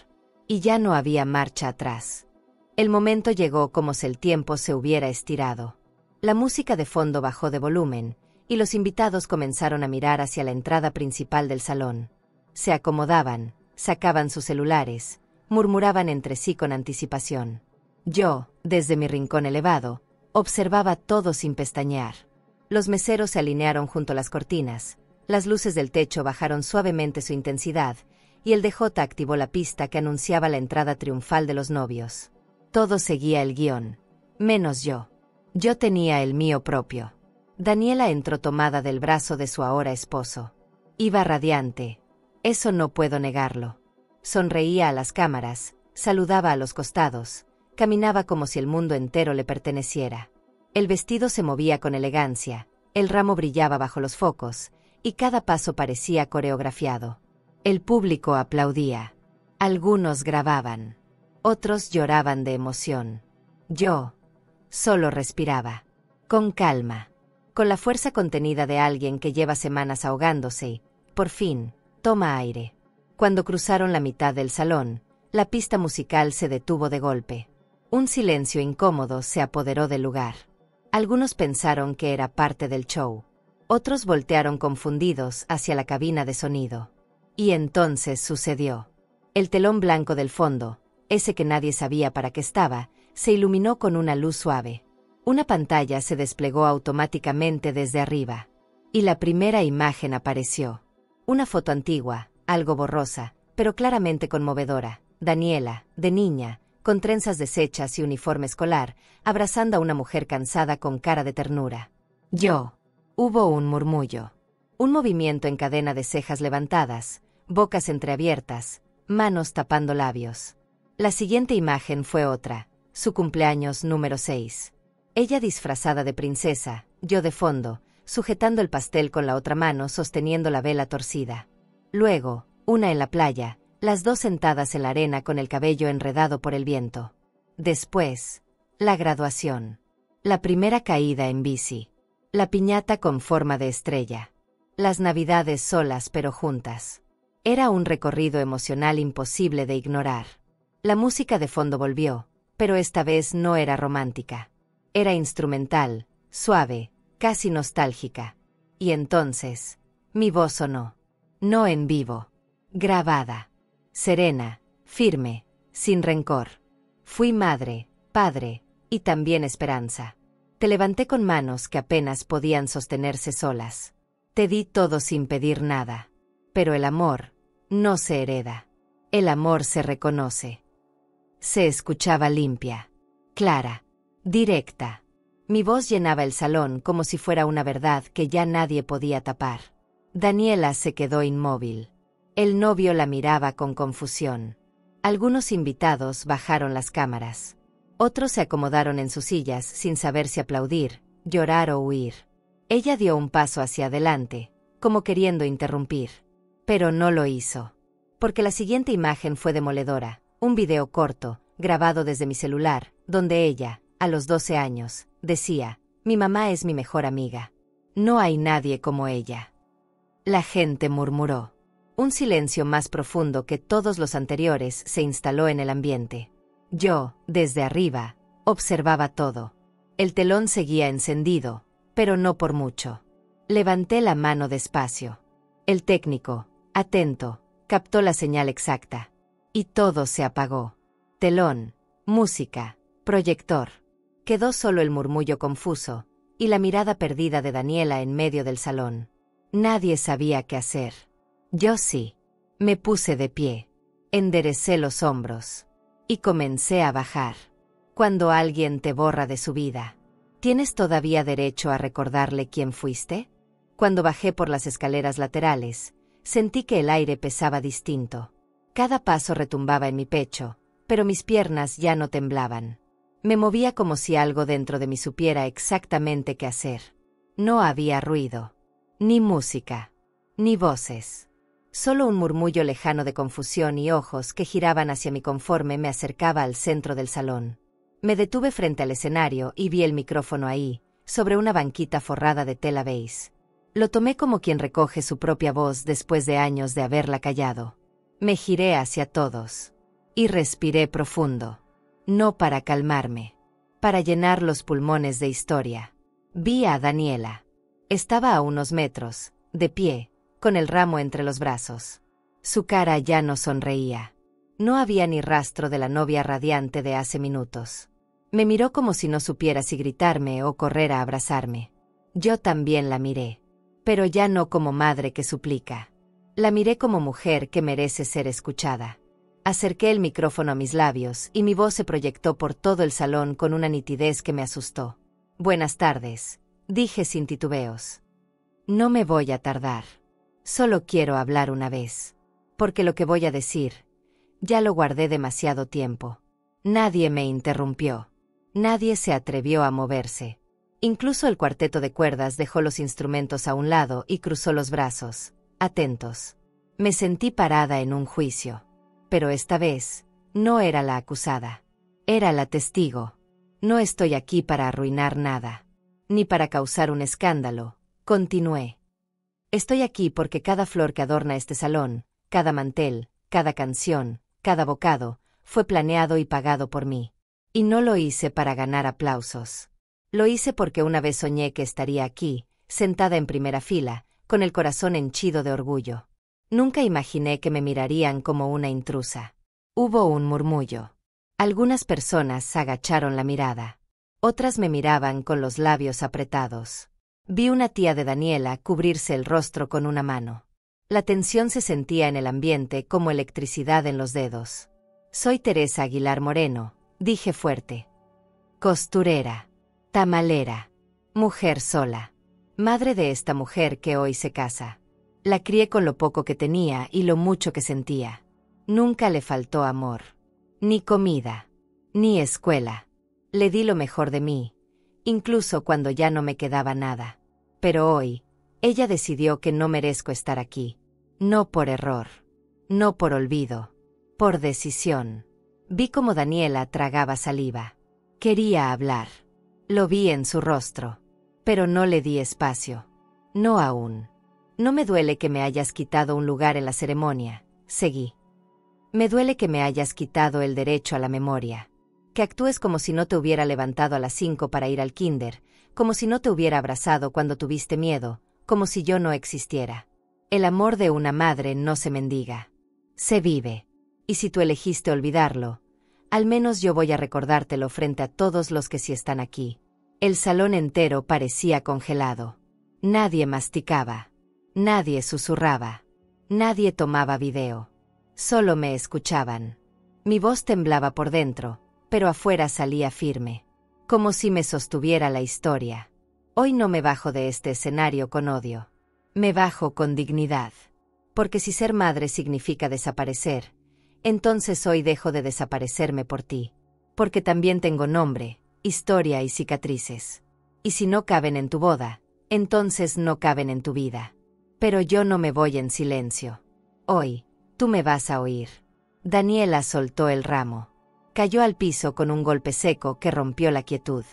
Y ya no había marcha atrás. El momento llegó como si el tiempo se hubiera estirado. La música de fondo bajó de volumen, y los invitados comenzaron a mirar hacia la entrada principal del salón. Se acomodaban, sacaban sus celulares, murmuraban entre sí con anticipación. Yo, desde mi rincón elevado, observaba todo sin pestañear. Los meseros se alinearon junto a las cortinas, las luces del techo bajaron suavemente su intensidad, y el DJ activó la pista que anunciaba la entrada triunfal de los novios. Todo seguía el guión, menos yo. Yo tenía el mío propio. Daniela entró tomada del brazo de su ahora esposo. Iba radiante, eso no puedo negarlo. Sonreía a las cámaras, saludaba a los costados, caminaba como si el mundo entero le perteneciera. El vestido se movía con elegancia, el ramo brillaba bajo los focos, y cada paso parecía coreografiado. El público aplaudía. Algunos grababan. Otros lloraban de emoción. Yo solo respiraba. Con calma. Con la fuerza contenida de alguien que lleva semanas ahogándose y, por fin, toma aire. Cuando cruzaron la mitad del salón, la pista musical se detuvo de golpe. Un silencio incómodo se apoderó del lugar. Algunos pensaron que era parte del show. Otros voltearon confundidos hacia la cabina de sonido. Y entonces sucedió. El telón blanco del fondo, ese que nadie sabía para qué estaba, se iluminó con una luz suave. Una pantalla se desplegó automáticamente desde arriba. Y la primera imagen apareció. Una foto antigua, algo borrosa, pero claramente conmovedora. Daniela, de niña, con trenzas deshechas y uniforme escolar, abrazando a una mujer cansada con cara de ternura. Yo. Hubo un murmullo. Un movimiento en cadena de cejas levantadas, bocas entreabiertas, manos tapando labios. La siguiente imagen fue otra, su cumpleaños número 6. Ella disfrazada de princesa, yo de fondo, sujetando el pastel con la otra mano sosteniendo la vela torcida. Luego, una en la playa, las dos sentadas en la arena con el cabello enredado por el viento. Después, la graduación. La primera caída en bici. La piñata con forma de estrella. Las navidades solas pero juntas. Era un recorrido emocional imposible de ignorar. La música de fondo volvió, pero esta vez no era romántica. Era instrumental, suave, casi nostálgica. Y entonces, mi voz sonó. No en vivo. Grabada. Serena, firme, sin rencor. Fui madre, padre, y también esperanza. Te levanté con manos que apenas podían sostenerse solas. Te di todo sin pedir nada. Pero el amor no se hereda. El amor se reconoce. Se escuchaba limpia, clara, directa. Mi voz llenaba el salón como si fuera una verdad que ya nadie podía tapar. Daniela se quedó inmóvil. El novio la miraba con confusión. Algunos invitados bajaron las cámaras. Otros se acomodaron en sus sillas sin saber si aplaudir, llorar o huir. Ella dio un paso hacia adelante, como queriendo interrumpir. Pero no lo hizo. Porque la siguiente imagen fue demoledora, un video corto, grabado desde mi celular, donde ella, a los 12 años, decía, «Mi mamá es mi mejor amiga. No hay nadie como ella». La gente murmuró. Un silencio más profundo que todos los anteriores se instaló en el ambiente. Yo, desde arriba, observaba todo. El telón seguía encendido, pero no por mucho. Levanté la mano despacio. El técnico, atento, captó la señal exacta. Y todo se apagó. Telón, música, proyector. Quedó solo el murmullo confuso, y la mirada perdida de Daniela en medio del salón. Nadie sabía qué hacer. Yo sí. Me puse de pie. Enderecé los hombros. Y comencé a bajar. Cuando alguien te borra de su vida, ¿tienes todavía derecho a recordarle quién fuiste? Cuando bajé por las escaleras laterales, sentí que el aire pesaba distinto. Cada paso retumbaba en mi pecho, pero mis piernas ya no temblaban. Me movía como si algo dentro de mí supiera exactamente qué hacer. No había ruido, ni música, ni voces. Solo un murmullo lejano de confusión y ojos que giraban hacia mí conforme me acercaba al centro del salón. Me detuve frente al escenario y vi el micrófono ahí, sobre una banquita forrada de tela beige. Lo tomé como quien recoge su propia voz después de años de haberla callado. Me giré hacia todos. Y respiré profundo. No para calmarme. Para llenar los pulmones de historia. Vi a Daniela. Estaba a unos metros, de pie, con el ramo entre los brazos. Su cara ya no sonreía. No había ni rastro de la novia radiante de hace minutos. Me miró como si no supiera si gritarme o correr a abrazarme. Yo también la miré. Pero ya no como madre que suplica. La miré como mujer que merece ser escuchada. Acerqué el micrófono a mis labios y mi voz se proyectó por todo el salón con una nitidez que me asustó. Buenas tardes, dije sin titubeos. No me voy a tardar. Solo quiero hablar una vez. Porque lo que voy a decir, ya lo guardé demasiado tiempo. Nadie me interrumpió. Nadie se atrevió a moverse. Incluso el cuarteto de cuerdas dejó los instrumentos a un lado y cruzó los brazos, atentos. Me sentí parada en un juicio. Pero esta vez, no era la acusada. Era la testigo. No estoy aquí para arruinar nada. Ni para causar un escándalo, continué. Estoy aquí porque cada flor que adorna este salón, cada mantel, cada canción, cada bocado, fue planeado y pagado por mí. Y no lo hice para ganar aplausos. Lo hice porque una vez soñé que estaría aquí, sentada en primera fila, con el corazón henchido de orgullo. Nunca imaginé que me mirarían como una intrusa. Hubo un murmullo. Algunas personas agacharon la mirada. Otras me miraban con los labios apretados. Vi una tía de Daniela cubrirse el rostro con una mano. La tensión se sentía en el ambiente como electricidad en los dedos. Soy Teresa Aguilar Moreno, dije fuerte. Costurera, tamalera, mujer sola, madre de esta mujer que hoy se casa. La crié con lo poco que tenía y lo mucho que sentía. Nunca le faltó amor, ni comida, ni escuela. Le di lo mejor de mí, incluso cuando ya no me quedaba nada. Pero hoy, ella decidió que no merezco estar aquí. No por error, no por olvido, por decisión. Vi cómo Daniela tragaba saliva. Quería hablar. Lo vi en su rostro. Pero no le di espacio. No aún. No me duele que me hayas quitado un lugar en la ceremonia, seguí. Me duele que me hayas quitado el derecho a la memoria. Que actúes como si no te hubiera levantado a las 5 para ir al kinder, como si no te hubiera abrazado cuando tuviste miedo, como si yo no existiera. El amor de una madre no se mendiga. Se vive. Y si tú elegiste olvidarlo, al menos yo voy a recordártelo frente a todos los que sí están aquí. El salón entero parecía congelado. Nadie masticaba. Nadie susurraba. Nadie tomaba video. Solo me escuchaban. Mi voz temblaba por dentro, pero afuera salía firme. Como si me sostuviera la historia. Hoy no me bajo de este escenario con odio. Me bajo con dignidad. Porque si ser madre significa desaparecer, entonces hoy dejo de desaparecerme por ti. Porque también tengo nombre, historia y cicatrices. Y si no caben en tu boda, entonces no caben en tu vida. Pero yo no me voy en silencio. Hoy, tú me vas a oír. Daniela soltó el ramo. Cayó al piso con un golpe seco que rompió la quietud.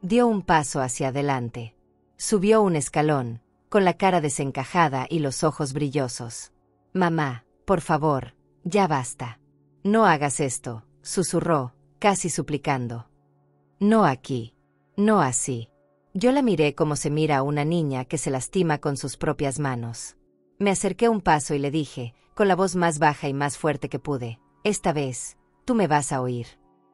Dio un paso hacia adelante. Subió un escalón, con la cara desencajada y los ojos brillosos. Mamá, por favor, ya basta. No hagas esto, susurró, casi suplicando. No aquí. No así. Yo la miré como se mira a una niña que se lastima con sus propias manos. Me acerqué un paso y le dije, con la voz más baja y más fuerte que pude, esta vez, tú me vas a oír.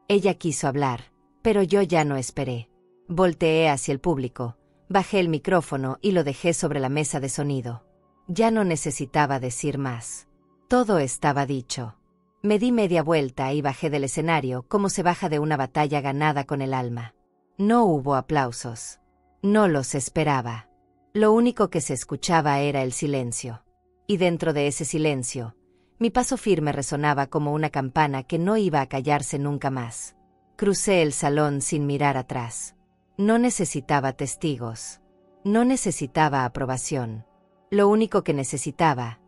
Ella quiso hablar, pero yo ya no esperé. Volteé hacia el público, bajé el micrófono y lo dejé sobre la mesa de sonido. Ya no necesitaba decir más. Todo estaba dicho. Me di media vuelta y bajé del escenario como se baja de una batalla ganada con el alma. No hubo aplausos. No los esperaba. Lo único que se escuchaba era el silencio. Y dentro de ese silencio, mi paso firme resonaba como una campana que no iba a callarse nunca más. Crucé el salón sin mirar atrás. No necesitaba testigos. No necesitaba aprobación. Lo único que necesitaba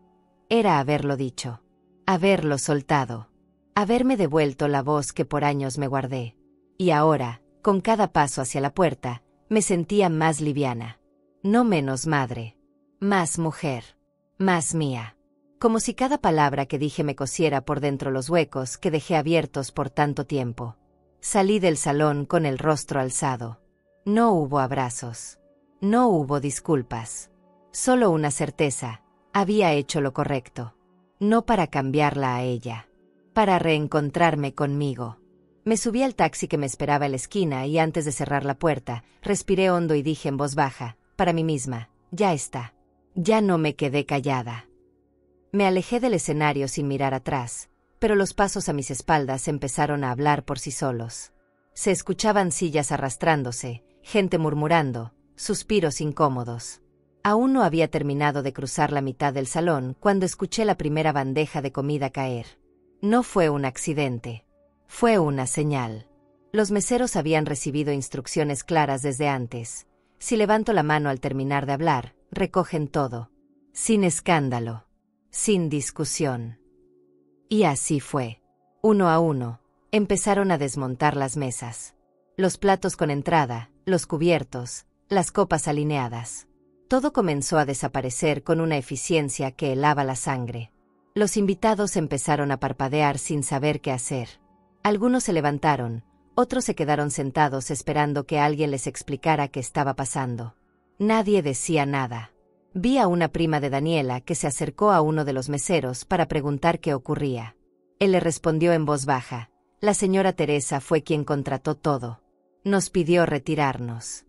era haberlo dicho. Haberlo soltado. Haberme devuelto la voz que por años me guardé. Y ahora, con cada paso hacia la puerta, me sentía más liviana. No menos madre. Más mujer. Más mía. Como si cada palabra que dije me cosiera por dentro los huecos que dejé abiertos por tanto tiempo. Salí del salón con el rostro alzado. No hubo abrazos. No hubo disculpas. Solo una certeza. Había hecho lo correcto. No para cambiarla a ella. Para reencontrarme conmigo. Me subí al taxi que me esperaba en la esquina y antes de cerrar la puerta, respiré hondo y dije en voz baja, para mí misma, ya está. Ya no me quedé callada. Me alejé del escenario sin mirar atrás, pero los pasos a mis espaldas empezaron a hablar por sí solos. Se escuchaban sillas arrastrándose, gente murmurando, suspiros incómodos. Aún no había terminado de cruzar la mitad del salón cuando escuché la primera bandeja de comida caer. No fue un accidente. Fue una señal. Los meseros habían recibido instrucciones claras desde antes. Si levanto la mano al terminar de hablar, recogen todo. Sin escándalo. Sin discusión. Y así fue. Uno a uno, empezaron a desmontar las mesas. Los platos con entrada, los cubiertos, las copas alineadas. Todo comenzó a desaparecer con una eficiencia que helaba la sangre. Los invitados empezaron a parpadear sin saber qué hacer. Algunos se levantaron, otros se quedaron sentados esperando que alguien les explicara qué estaba pasando. Nadie decía nada. Vi a una prima de Daniela que se acercó a uno de los meseros para preguntar qué ocurría. Él le respondió en voz baja: la señora Teresa fue quien contrató todo. Nos pidió retirarnos.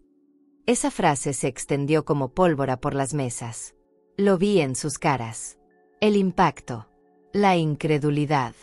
Esa frase se extendió como pólvora por las mesas. Lo vi en sus caras. El impacto, la incredulidad,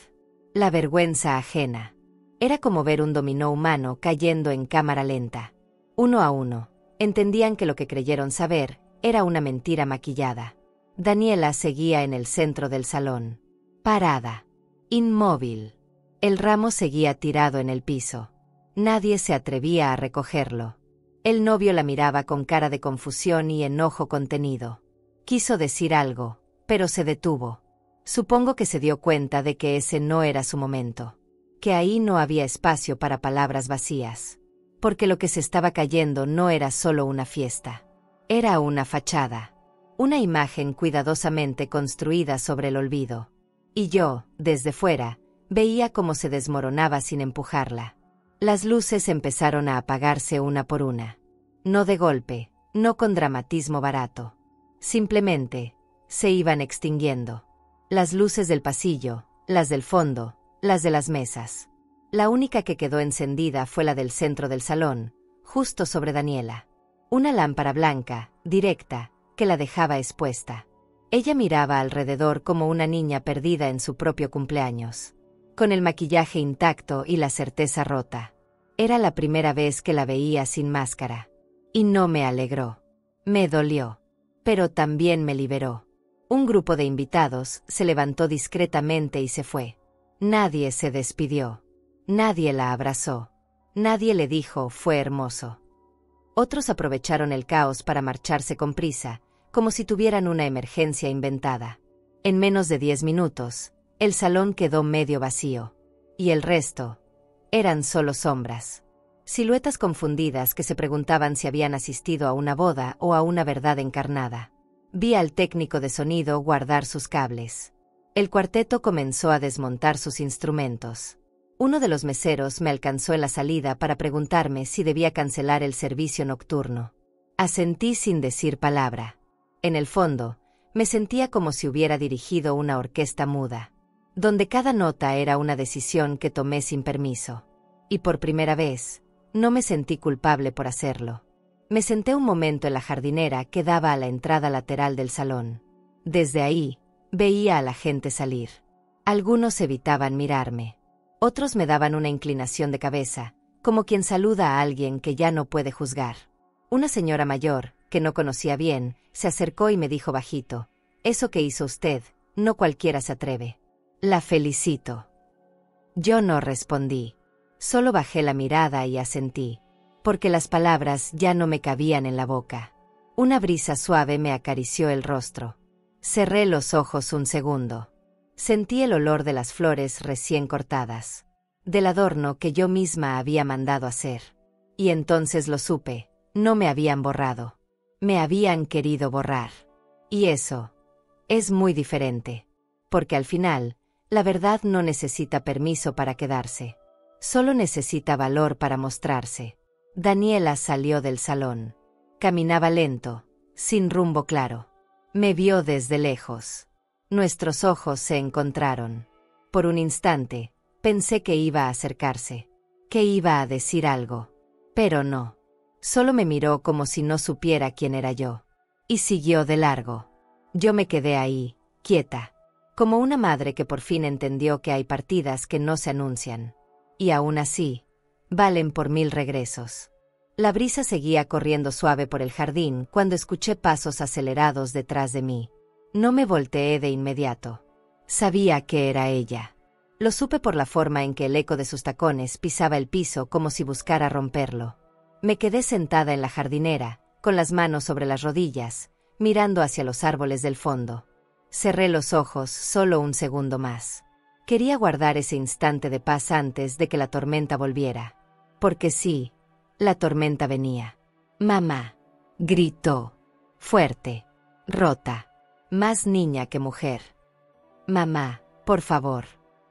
la vergüenza ajena. Era como ver un dominó humano cayendo en cámara lenta. Uno a uno, entendían que lo que creyeron saber era una mentira maquillada. Daniela seguía en el centro del salón. Parada. Inmóvil. El ramo seguía tirado en el piso. Nadie se atrevía a recogerlo. El novio la miraba con cara de confusión y enojo contenido. Quiso decir algo, pero se detuvo. Supongo que se dio cuenta de que ese no era su momento. Que ahí no había espacio para palabras vacías. Porque lo que se estaba cayendo no era solo una fiesta. Era una fachada. Una imagen cuidadosamente construida sobre el olvido. Y yo, desde fuera, veía cómo se desmoronaba sin empujarla. Las luces empezaron a apagarse una por una. No de golpe, no con dramatismo barato. Simplemente, se iban extinguiendo. Las luces del pasillo, las del fondo, las de las mesas. La única que quedó encendida fue la del centro del salón, justo sobre Daniela. Una lámpara blanca, directa, que la dejaba expuesta. Ella miraba alrededor como una niña perdida en su propio cumpleaños. Con el maquillaje intacto y la certeza rota. Era la primera vez que la veía sin máscara. Y no me alegró. Me dolió. Pero también me liberó. Un grupo de invitados se levantó discretamente y se fue. Nadie se despidió. Nadie la abrazó. Nadie le dijo «fue hermoso». Otros aprovecharon el caos para marcharse con prisa, como si tuvieran una emergencia inventada. En menos de 10 minutos, el salón quedó medio vacío. Y el resto eran solo sombras. Siluetas confundidas que se preguntaban si habían asistido a una boda o a una verdad encarnada. Vi al técnico de sonido guardar sus cables. El cuarteto comenzó a desmontar sus instrumentos. Uno de los meseros me alcanzó en la salida para preguntarme si debía cancelar el servicio nocturno. Asentí sin decir palabra. En el fondo, me sentía como si hubiera dirigido una orquesta muda, donde cada nota era una decisión que tomé sin permiso. Y por primera vez, no me sentí culpable por hacerlo. Me senté un momento en la jardinera que daba a la entrada lateral del salón. Desde ahí, veía a la gente salir. Algunos evitaban mirarme. Otros me daban una inclinación de cabeza, como quien saluda a alguien que ya no puede juzgar. Una señora mayor, que no conocía bien, se acercó y me dijo bajito: «Eso que hizo usted, no cualquiera se atreve. La felicito». Yo no respondí. Solo bajé la mirada y asentí, porque las palabras ya no me cabían en la boca. Una brisa suave me acarició el rostro. Cerré los ojos un segundo. Sentí el olor de las flores recién cortadas, del adorno que yo misma había mandado hacer. Y entonces lo supe, no me habían borrado. Me habían querido borrar. Y eso es muy diferente, porque al final, la verdad no necesita permiso para quedarse. Solo necesita valor para mostrarse. Daniela salió del salón. Caminaba lento, sin rumbo claro. Me vio desde lejos. Nuestros ojos se encontraron. Por un instante, pensé que iba a acercarse, que iba a decir algo. Pero no. Solo me miró como si no supiera quién era yo. Y siguió de largo. Yo me quedé ahí, quieta. como una madre que por fin entendió que hay partidas que no se anuncian. Y aún así, valen por 1000 regresos. La brisa seguía corriendo suave por el jardín cuando escuché pasos acelerados detrás de mí. No me volteé de inmediato. Sabía que era ella. Lo supe por la forma en que el eco de sus tacones pisaba el piso como si buscara romperlo. Me quedé sentada en la jardinera, con las manos sobre las rodillas, mirando hacia los árboles del fondo. Cerré los ojos solo un segundo más. Quería guardar ese instante de paz antes de que la tormenta volviera. Porque sí, la tormenta venía. Mamá, gritó. Fuerte, rota, más niña que mujer. Mamá, por favor.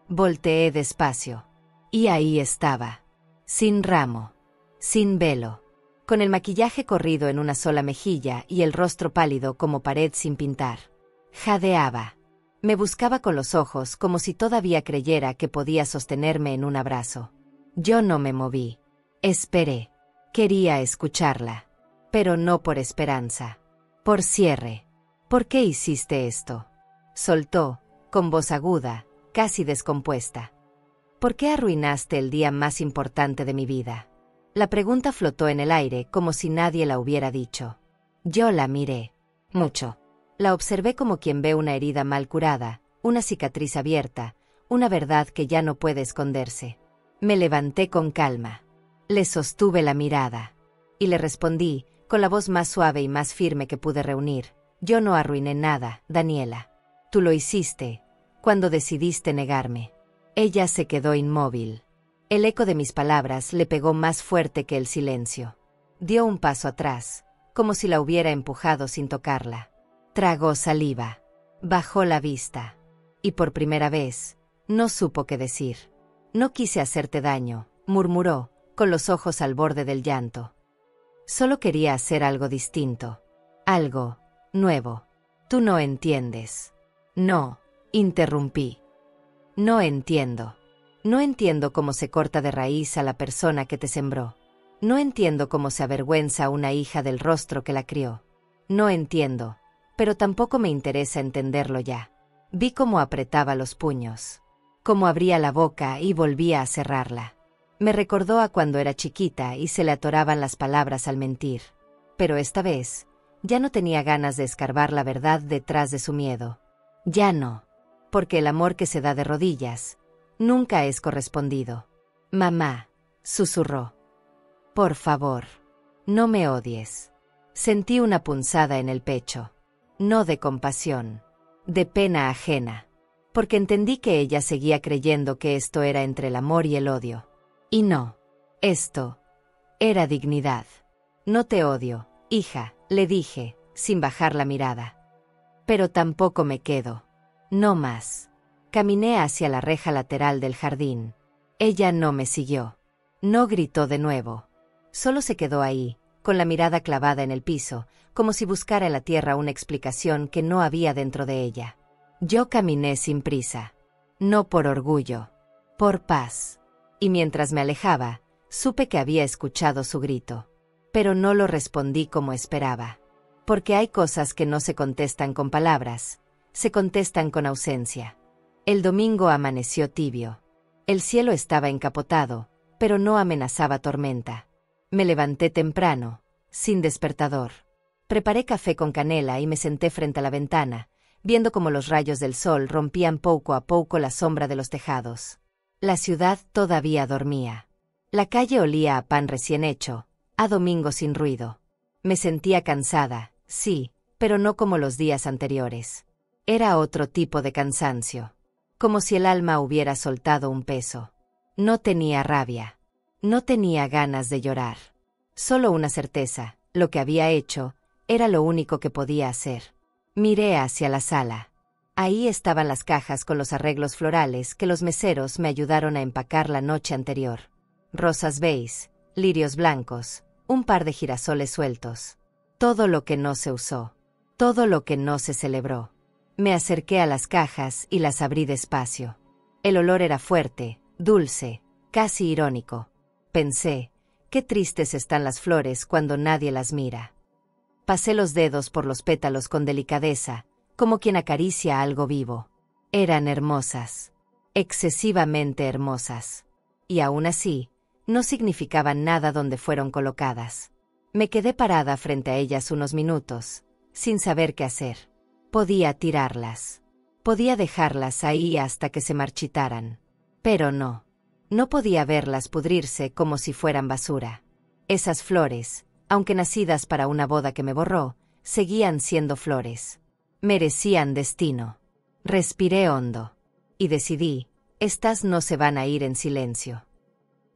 Volteé despacio. Y ahí estaba. Sin ramo. Sin velo. Con el maquillaje corrido en una sola mejilla y el rostro pálido como pared sin pintar. Jadeaba. Me buscaba con los ojos como si todavía creyera que podía sostenerme en un abrazo. Yo no me moví. Esperé. Quería escucharla. Pero no por esperanza. Por cierre. ¿Por qué hiciste esto? Soltó, con voz aguda, casi descompuesta. ¿Por qué arruinaste el día más importante de mi vida? La pregunta flotó en el aire como si nadie la hubiera dicho. Yo la miré. Mucho. La observé como quien ve una herida mal curada, una cicatriz abierta, una verdad que ya no puede esconderse. Me levanté con calma. Le sostuve la mirada. Y le respondí, con la voz más suave y más firme que pude reunir. Yo no arruiné nada, Daniela. Tú lo hiciste, cuando decidiste negarme. Ella se quedó inmóvil. El eco de mis palabras le pegó más fuerte que el silencio. Dio un paso atrás, como si la hubiera empujado sin tocarla. Tragó saliva. Bajó la vista. Y por primera vez, no supo qué decir. No quise hacerte daño, murmuró, con los ojos al borde del llanto. Solo quería hacer algo distinto. Algo nuevo. Tú no entiendes. No, interrumpí. No entiendo. No entiendo cómo se corta de raíz a la persona que te sembró. No entiendo cómo se avergüenza a una hija del rostro que la crió. No entiendo, pero tampoco me interesa entenderlo ya. Vi cómo apretaba los puños, cómo abría la boca y volvía a cerrarla. Me recordó a cuando era chiquita y se le atoraban las palabras al mentir. Pero esta vez, ya no tenía ganas de escarbar la verdad detrás de su miedo. Ya no, porque el amor que se da de rodillas nunca es correspondido. Mamá, susurró. Por favor, no me odies. Sentí una punzada en el pecho. No de compasión, de pena ajena. Porque entendí que ella seguía creyendo que esto era entre el amor y el odio. Y no, esto era dignidad. No te odio, hija, le dije, sin bajar la mirada. Pero tampoco me quedo. No más. Caminé hacia la reja lateral del jardín. Ella no me siguió. No gritó de nuevo. Solo se quedó ahí, con la mirada clavada en el piso, como si buscara en la tierra una explicación que no había dentro de ella. Yo caminé sin prisa. No por orgullo. Por paz. Y mientras me alejaba, supe que había escuchado su grito. Pero no lo respondí como esperaba. Porque hay cosas que no se contestan con palabras, se contestan con ausencia. El domingo amaneció tibio. El cielo estaba encapotado, pero no amenazaba tormenta. Me levanté temprano, sin despertador. Preparé café con canela y me senté frente a la ventana, viendo cómo los rayos del sol rompían poco a poco la sombra de los tejados. La ciudad todavía dormía. La calle olía a pan recién hecho, a domingo sin ruido. Me sentía cansada, sí, pero no como los días anteriores. Era otro tipo de cansancio. Como si el alma hubiera soltado un peso. No tenía rabia. No tenía ganas de llorar. Solo una certeza, lo que había hecho, era lo único que podía hacer. Miré hacia la sala. Ahí estaban las cajas con los arreglos florales que los meseros me ayudaron a empacar la noche anterior. Rosas beige, lirios blancos, un par de girasoles sueltos. Todo lo que no se usó. Todo lo que no se celebró. Me acerqué a las cajas y las abrí despacio. El olor era fuerte, dulce, casi irónico. Pensé, qué tristes están las flores cuando nadie las mira. Pasé los dedos por los pétalos con delicadeza, como quien acaricia algo vivo. Eran hermosas. Excesivamente hermosas. Y aún así, no significaban nada donde fueron colocadas. Me quedé parada frente a ellas unos minutos, sin saber qué hacer. Podía tirarlas. Podía dejarlas ahí hasta que se marchitaran. Pero no. No podía verlas pudrirse como si fueran basura. Esas flores, aunque nacidas para una boda que me borró, seguían siendo flores. Merecían destino. Respiré hondo. Y decidí, estas no se van a ir en silencio.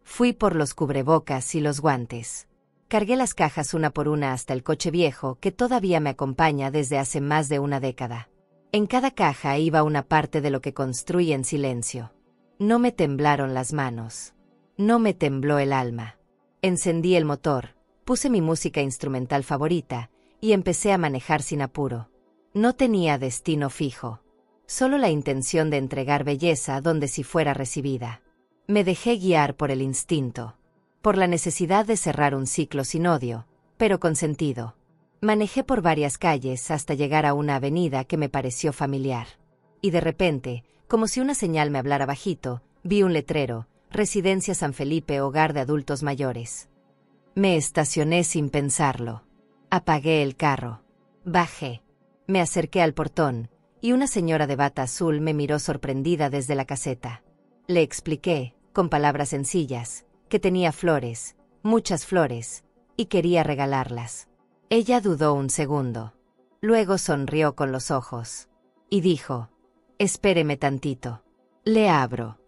Fui por los cubrebocas y los guantes. Cargué las cajas una por una hasta el coche viejo que todavía me acompaña desde hace más de una década. En cada caja iba una parte de lo que construí en silencio. No me temblaron las manos. No me tembló el alma. Encendí el motor, puse mi música instrumental favorita y empecé a manejar sin apuro. No tenía destino fijo. Solo la intención de entregar belleza donde si fuera recibida. Me dejé guiar por el instinto. Por la necesidad de cerrar un ciclo sin odio, pero con sentido. Manejé por varias calles hasta llegar a una avenida que me pareció familiar. Y de repente, como si una señal me hablara bajito, vi un letrero: Residencia San Felipe, hogar de adultos mayores. Me estacioné sin pensarlo. Apagué el carro. Bajé. Me acerqué al portón, y una señora de bata azul me miró sorprendida desde la caseta. Le expliqué, con palabras sencillas, que tenía flores, muchas flores, y quería regalarlas. Ella dudó un segundo. Luego sonrió con los ojos. Y dijo: «Espéreme tantito. Le abro».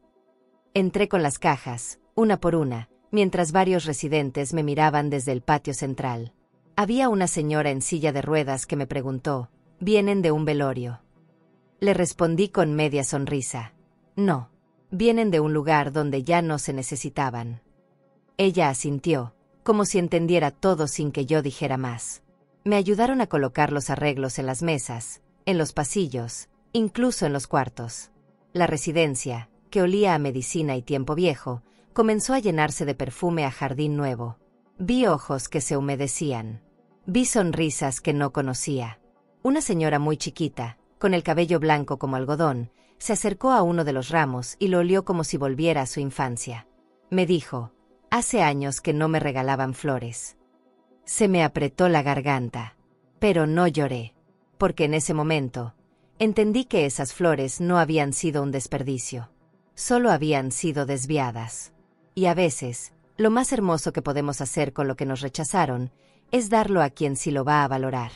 Entré con las cajas, una por una, mientras varios residentes me miraban desde el patio central. Había una señora en silla de ruedas que me preguntó: «¿Vienen de un velorio?». Le respondí con media sonrisa: «No, vienen de un lugar donde ya no se necesitaban». Ella asintió, como si entendiera todo sin que yo dijera más. Me ayudaron a colocar los arreglos en las mesas, en los pasillos, incluso en los cuartos. La residencia, que olía a medicina y tiempo viejo, comenzó a llenarse de perfume a jardín nuevo. Vi ojos que se humedecían. Vi sonrisas que no conocía. Una señora muy chiquita, con el cabello blanco como algodón, se acercó a uno de los ramos y lo olió como si volviera a su infancia. Me dijo: «Hace años que no me regalaban flores». Se me apretó la garganta. Pero no lloré. Porque en ese momento, entendí que esas flores no habían sido un desperdicio. Solo habían sido desviadas. Y a veces, lo más hermoso que podemos hacer con lo que nos rechazaron, es darlo a quien sí lo va a valorar.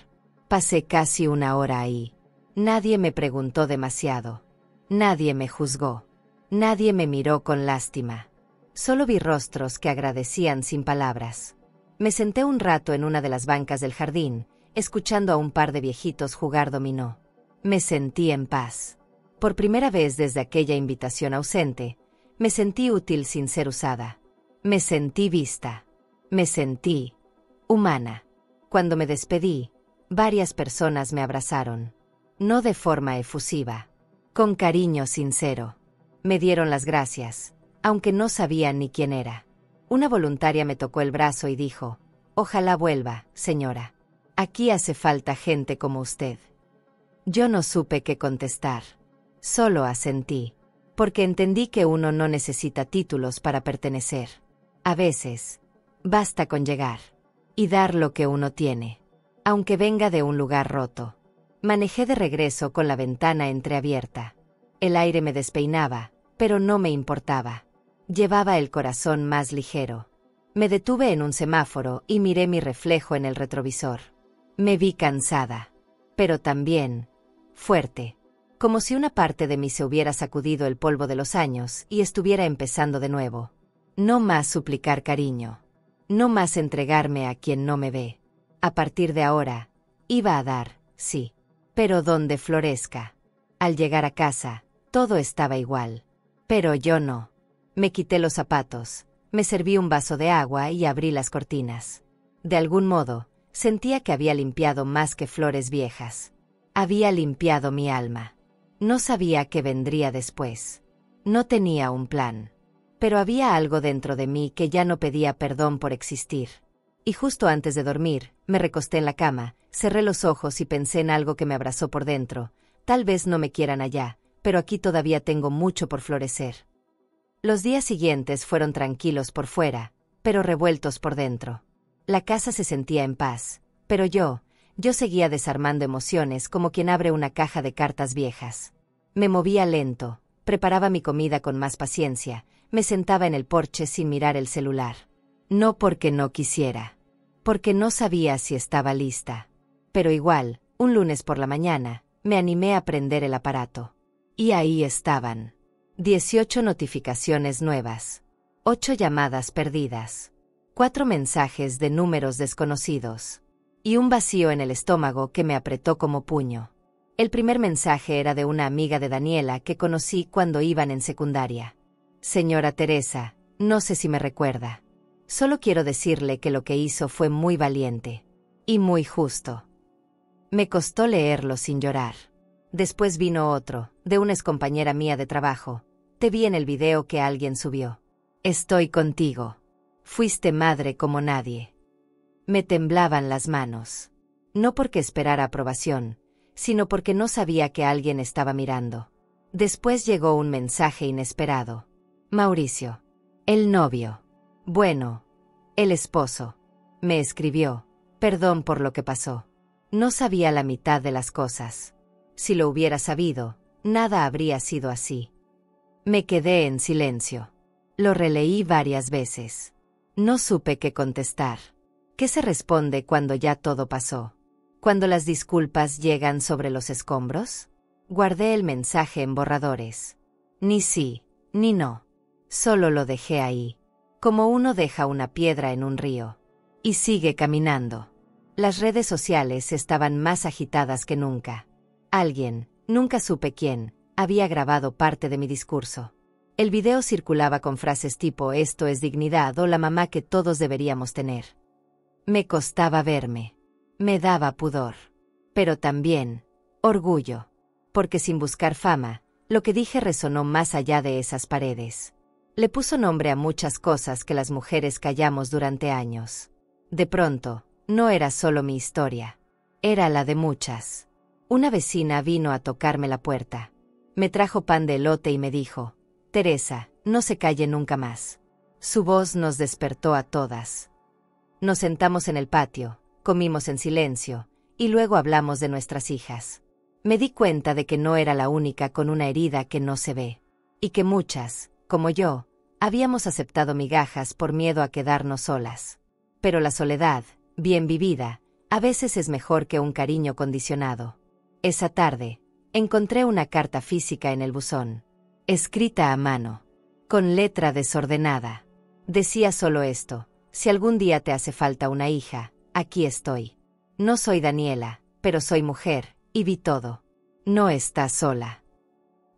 Pasé casi una hora ahí. Nadie me preguntó demasiado. Nadie me juzgó. Nadie me miró con lástima. Solo vi rostros que agradecían sin palabras. Me senté un rato en una de las bancas del jardín, escuchando a un par de viejitos jugar dominó. Me sentí en paz. Por primera vez desde aquella invitación ausente, me sentí útil sin ser usada. Me sentí vista. Me sentí humana. Cuando me despedí, varias personas me abrazaron. No de forma efusiva. Con cariño sincero. Me dieron las gracias, aunque no sabían ni quién era. Una voluntaria me tocó el brazo y dijo: «Ojalá vuelva, señora. Aquí hace falta gente como usted». Yo no supe qué contestar. Solo asentí. Porque entendí que uno no necesita títulos para pertenecer. A veces, basta con llegar. Y dar lo que uno tiene. Aunque venga de un lugar roto. Manejé de regreso con la ventana entreabierta. El aire me despeinaba, pero no me importaba. Llevaba el corazón más ligero. Me detuve en un semáforo y miré mi reflejo en el retrovisor. Me vi cansada. Pero también fuerte. Como si una parte de mí se hubiera sacudido el polvo de los años y estuviera empezando de nuevo. No más suplicar cariño. No más entregarme a quien no me ve. A partir de ahora, iba a dar, sí. Pero donde florezca. Al llegar a casa, todo estaba igual. Pero yo no. Me quité los zapatos, me serví un vaso de agua y abrí las cortinas. De algún modo, sentía que había limpiado más que flores viejas. Había limpiado mi alma. No sabía qué vendría después. No tenía un plan. Pero había algo dentro de mí que ya no pedía perdón por existir. Y justo antes de dormir, me recosté en la cama, cerré los ojos y pensé en algo que me abrazó por dentro. Tal vez no me quieran allá, pero aquí todavía tengo mucho por florecer. Los días siguientes fueron tranquilos por fuera, pero revueltos por dentro. La casa se sentía en paz, pero yo seguía desarmando emociones como quien abre una caja de cartas viejas. Me movía lento, preparaba mi comida con más paciencia, me sentaba en el porche sin mirar el celular. No porque no quisiera, porque no sabía si estaba lista. Pero igual, un lunes por la mañana, me animé a prender el aparato. Y ahí estaban. 18 notificaciones nuevas. 8 llamadas perdidas. 4 mensajes de números desconocidos. Y un vacío en el estómago que me apretó como puño. El primer mensaje era de una amiga de Daniela que conocí cuando iban en secundaria. Señora Teresa, no sé si me recuerda. Solo quiero decirle que lo que hizo fue muy valiente. Y muy justo. Me costó leerlo sin llorar. Después vino otro, de una excompañera mía de trabajo. Te vi en el video que alguien subió. Estoy contigo. Fuiste madre como nadie. Me temblaban las manos. No porque esperara aprobación, sino porque no sabía que alguien estaba mirando. Después llegó un mensaje inesperado. Mauricio. El novio. Bueno, el esposo. Me escribió. Perdón por lo que pasó. No sabía la mitad de las cosas. Si lo hubiera sabido, nada habría sido así. Me quedé en silencio. Lo releí varias veces. No supe qué contestar. ¿Qué se responde cuando ya todo pasó? ¿Cuando las disculpas llegan sobre los escombros? Guardé el mensaje en borradores. Ni sí, ni no. Solo lo dejé ahí. Como uno deja una piedra en un río. Y sigue caminando. Las redes sociales estaban más agitadas que nunca. Alguien, nunca supe quién, había grabado parte de mi discurso. El video circulaba con frases tipo «esto es dignidad» o «la mamá que todos deberíamos tener». Me costaba verme. Me daba pudor. Pero también, orgullo. Porque sin buscar fama, lo que dije resonó más allá de esas paredes. Le puso nombre a muchas cosas que las mujeres callamos durante años. De pronto, no era solo mi historia. Era la de muchas. Una vecina vino a tocarme la puerta. Me trajo pan de elote y me dijo, «Teresa, no se calle nunca más». Su voz nos despertó a todas. Nos sentamos en el patio, comimos en silencio, y luego hablamos de nuestras hijas. Me di cuenta de que no era la única con una herida que no se ve. Y que muchas, como yo, habíamos aceptado migajas por miedo a quedarnos solas. Pero la soledad, bien vivida, a veces es mejor que un cariño condicionado. Esa tarde, encontré una carta física en el buzón. Escrita a mano. Con letra desordenada. Decía solo esto: si algún día te hace falta una hija, aquí estoy. No soy Daniela, pero soy mujer, y vi todo. No estás sola.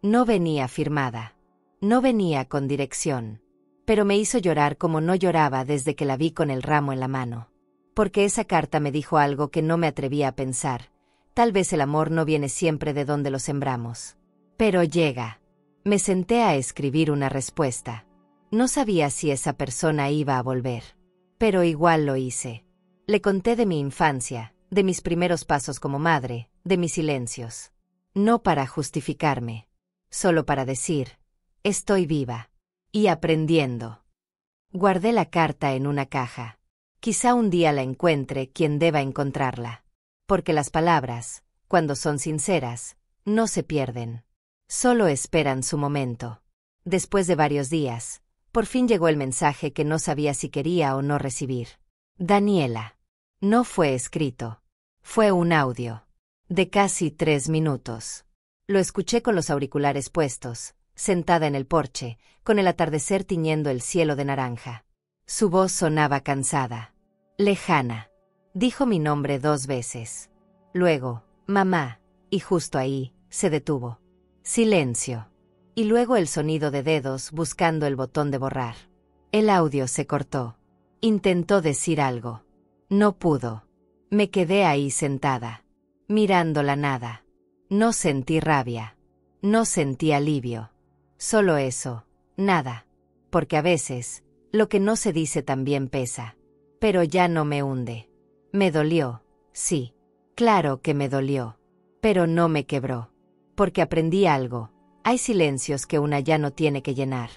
No venía firmada. No venía con dirección. Pero me hizo llorar como no lloraba desde que la vi con el ramo en la mano. Porque esa carta me dijo algo que no me atrevía a pensar. Tal vez el amor no viene siempre de donde lo sembramos. Pero llega. Me senté a escribir una respuesta. No sabía si esa persona iba a volver. Pero igual lo hice. Le conté de mi infancia, de mis primeros pasos como madre, de mis silencios. No para justificarme. Solo para decir, estoy viva. Y aprendiendo. Guardé la carta en una caja. Quizá un día la encuentre quien deba encontrarla. Porque las palabras, cuando son sinceras, no se pierden. Solo esperan su momento. Después de varios días, por fin llegó el mensaje que no sabía si quería o no recibir. Daniela. No fue escrito. Fue un audio. De casi 3 minutos. Lo escuché con los auriculares puestos, sentada en el porche, con el atardecer tiñendo el cielo de naranja. Su voz sonaba cansada. Lejana. Dijo mi nombre 2 veces. Luego, mamá, y justo ahí, se detuvo. Silencio. Y luego el sonido de dedos buscando el botón de borrar. El audio se cortó. Intentó decir algo. No pudo. Me quedé ahí sentada, mirando la nada. No sentí rabia. No sentí alivio. Solo eso, nada. Porque a veces, lo que no se dice también pesa. Pero ya no me hunde. Me dolió, sí. Claro que me dolió. Pero no me quebró. Porque aprendí algo. Hay silencios que una ya no tiene que llenar.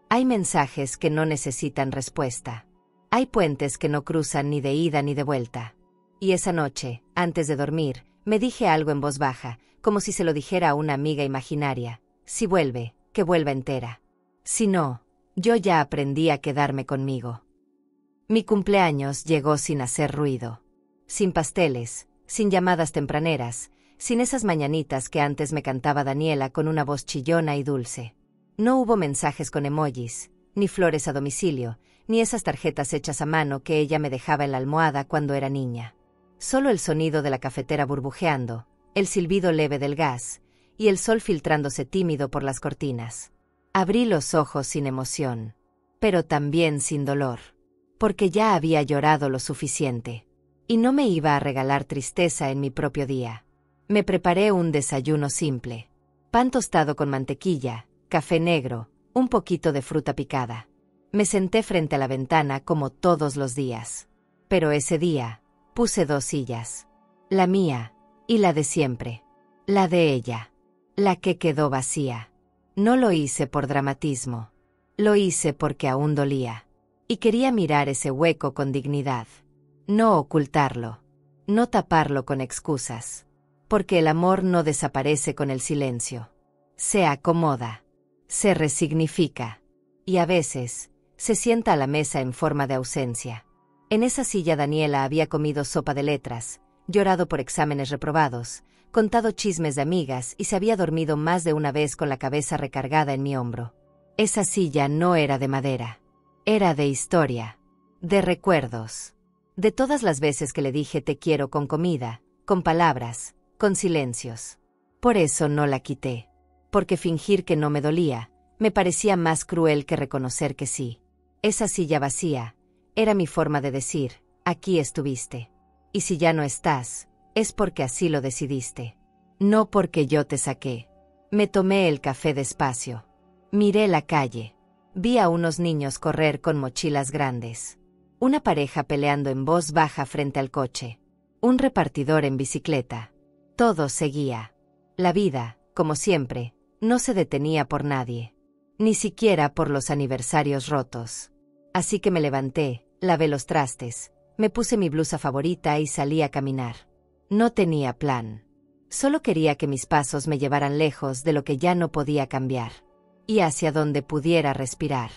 Hay mensajes que no necesitan respuesta. Hay puentes que no cruzan ni de ida ni de vuelta. Y esa noche, antes de dormir, me dije algo en voz baja, como si se lo dijera a una amiga imaginaria. Si vuelve, que vuelva entera. Si no, yo ya aprendí a quedarme conmigo. Mi cumpleaños llegó sin hacer ruido. Sin pasteles, sin llamadas tempraneras, sin esas mañanitas que antes me cantaba Daniela con una voz chillona y dulce. No hubo mensajes con emojis, ni flores a domicilio, ni esas tarjetas hechas a mano que ella me dejaba en la almohada cuando era niña. Solo el sonido de la cafetera burbujeando, el silbido leve del gas, y el sol filtrándose tímido por las cortinas. Abrí los ojos sin emoción, pero también sin dolor, porque ya había llorado lo suficiente, y no me iba a regalar tristeza en mi propio día. Me preparé un desayuno simple: pan tostado con mantequilla, café negro, un poquito de fruta picada. Me senté frente a la ventana como todos los días. Pero ese día, puse 2 sillas. La mía, y la de siempre. La de ella. La que quedó vacía. No lo hice por dramatismo. Lo hice porque aún dolía. Y quería mirar ese hueco con dignidad. No ocultarlo. No taparlo con excusas. Porque el amor no desaparece con el silencio. Se acomoda. Se resignifica. Y a veces, se sienta a la mesa en forma de ausencia. En esa silla Daniela había comido sopa de letras, llorado por exámenes reprobados, contado chismes de amigas y se había dormido más de una vez con la cabeza recargada en mi hombro. Esa silla no era de madera. Era de historia. De recuerdos. De todas las veces que le dije te quiero con comida, con palabras, con silencios. Por eso no la quité. Porque fingir que no me dolía, me parecía más cruel que reconocer que sí. Esa silla vacía, era mi forma de decir, aquí estuviste. Y si ya no estás, es porque así lo decidiste. No porque yo te saqué. Me tomé el café despacio. Miré la calle. Vi a unos niños correr con mochilas grandes. Una pareja peleando en voz baja frente al coche. Un repartidor en bicicleta. Todo seguía. La vida, como siempre, no se detenía por nadie. Ni siquiera por los aniversarios rotos. Así que me levanté, lavé los trastes, me puse mi blusa favorita y salí a caminar. No tenía plan. Solo quería que mis pasos me llevaran lejos de lo que ya no podía cambiar. Y hacia donde pudiera respirar.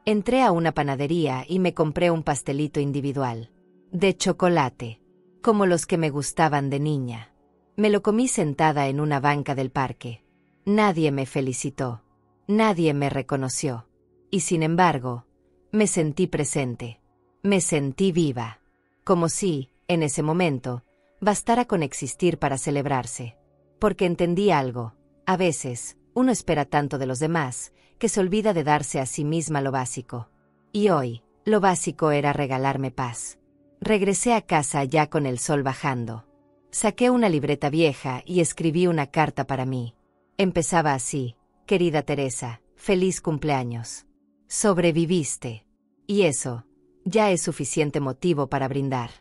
Entré a una panadería y me compré un pastelito individual. De chocolate. Como los que me gustaban de niña. Me lo comí sentada en una banca del parque. Nadie me felicitó. Nadie me reconoció. Y sin embargo, me sentí presente. Me sentí viva. Como si, en ese momento, bastara con existir para celebrarse. Porque entendí algo. A veces, uno espera tanto de los demás, que se olvida de darse a sí misma lo básico. Y hoy, lo básico era regalarme paz. Regresé a casa ya con el sol bajando. Saqué una libreta vieja y escribí una carta para mí. Empezaba así: querida Teresa, feliz cumpleaños. Sobreviviste. Y eso, ya es suficiente motivo para brindar.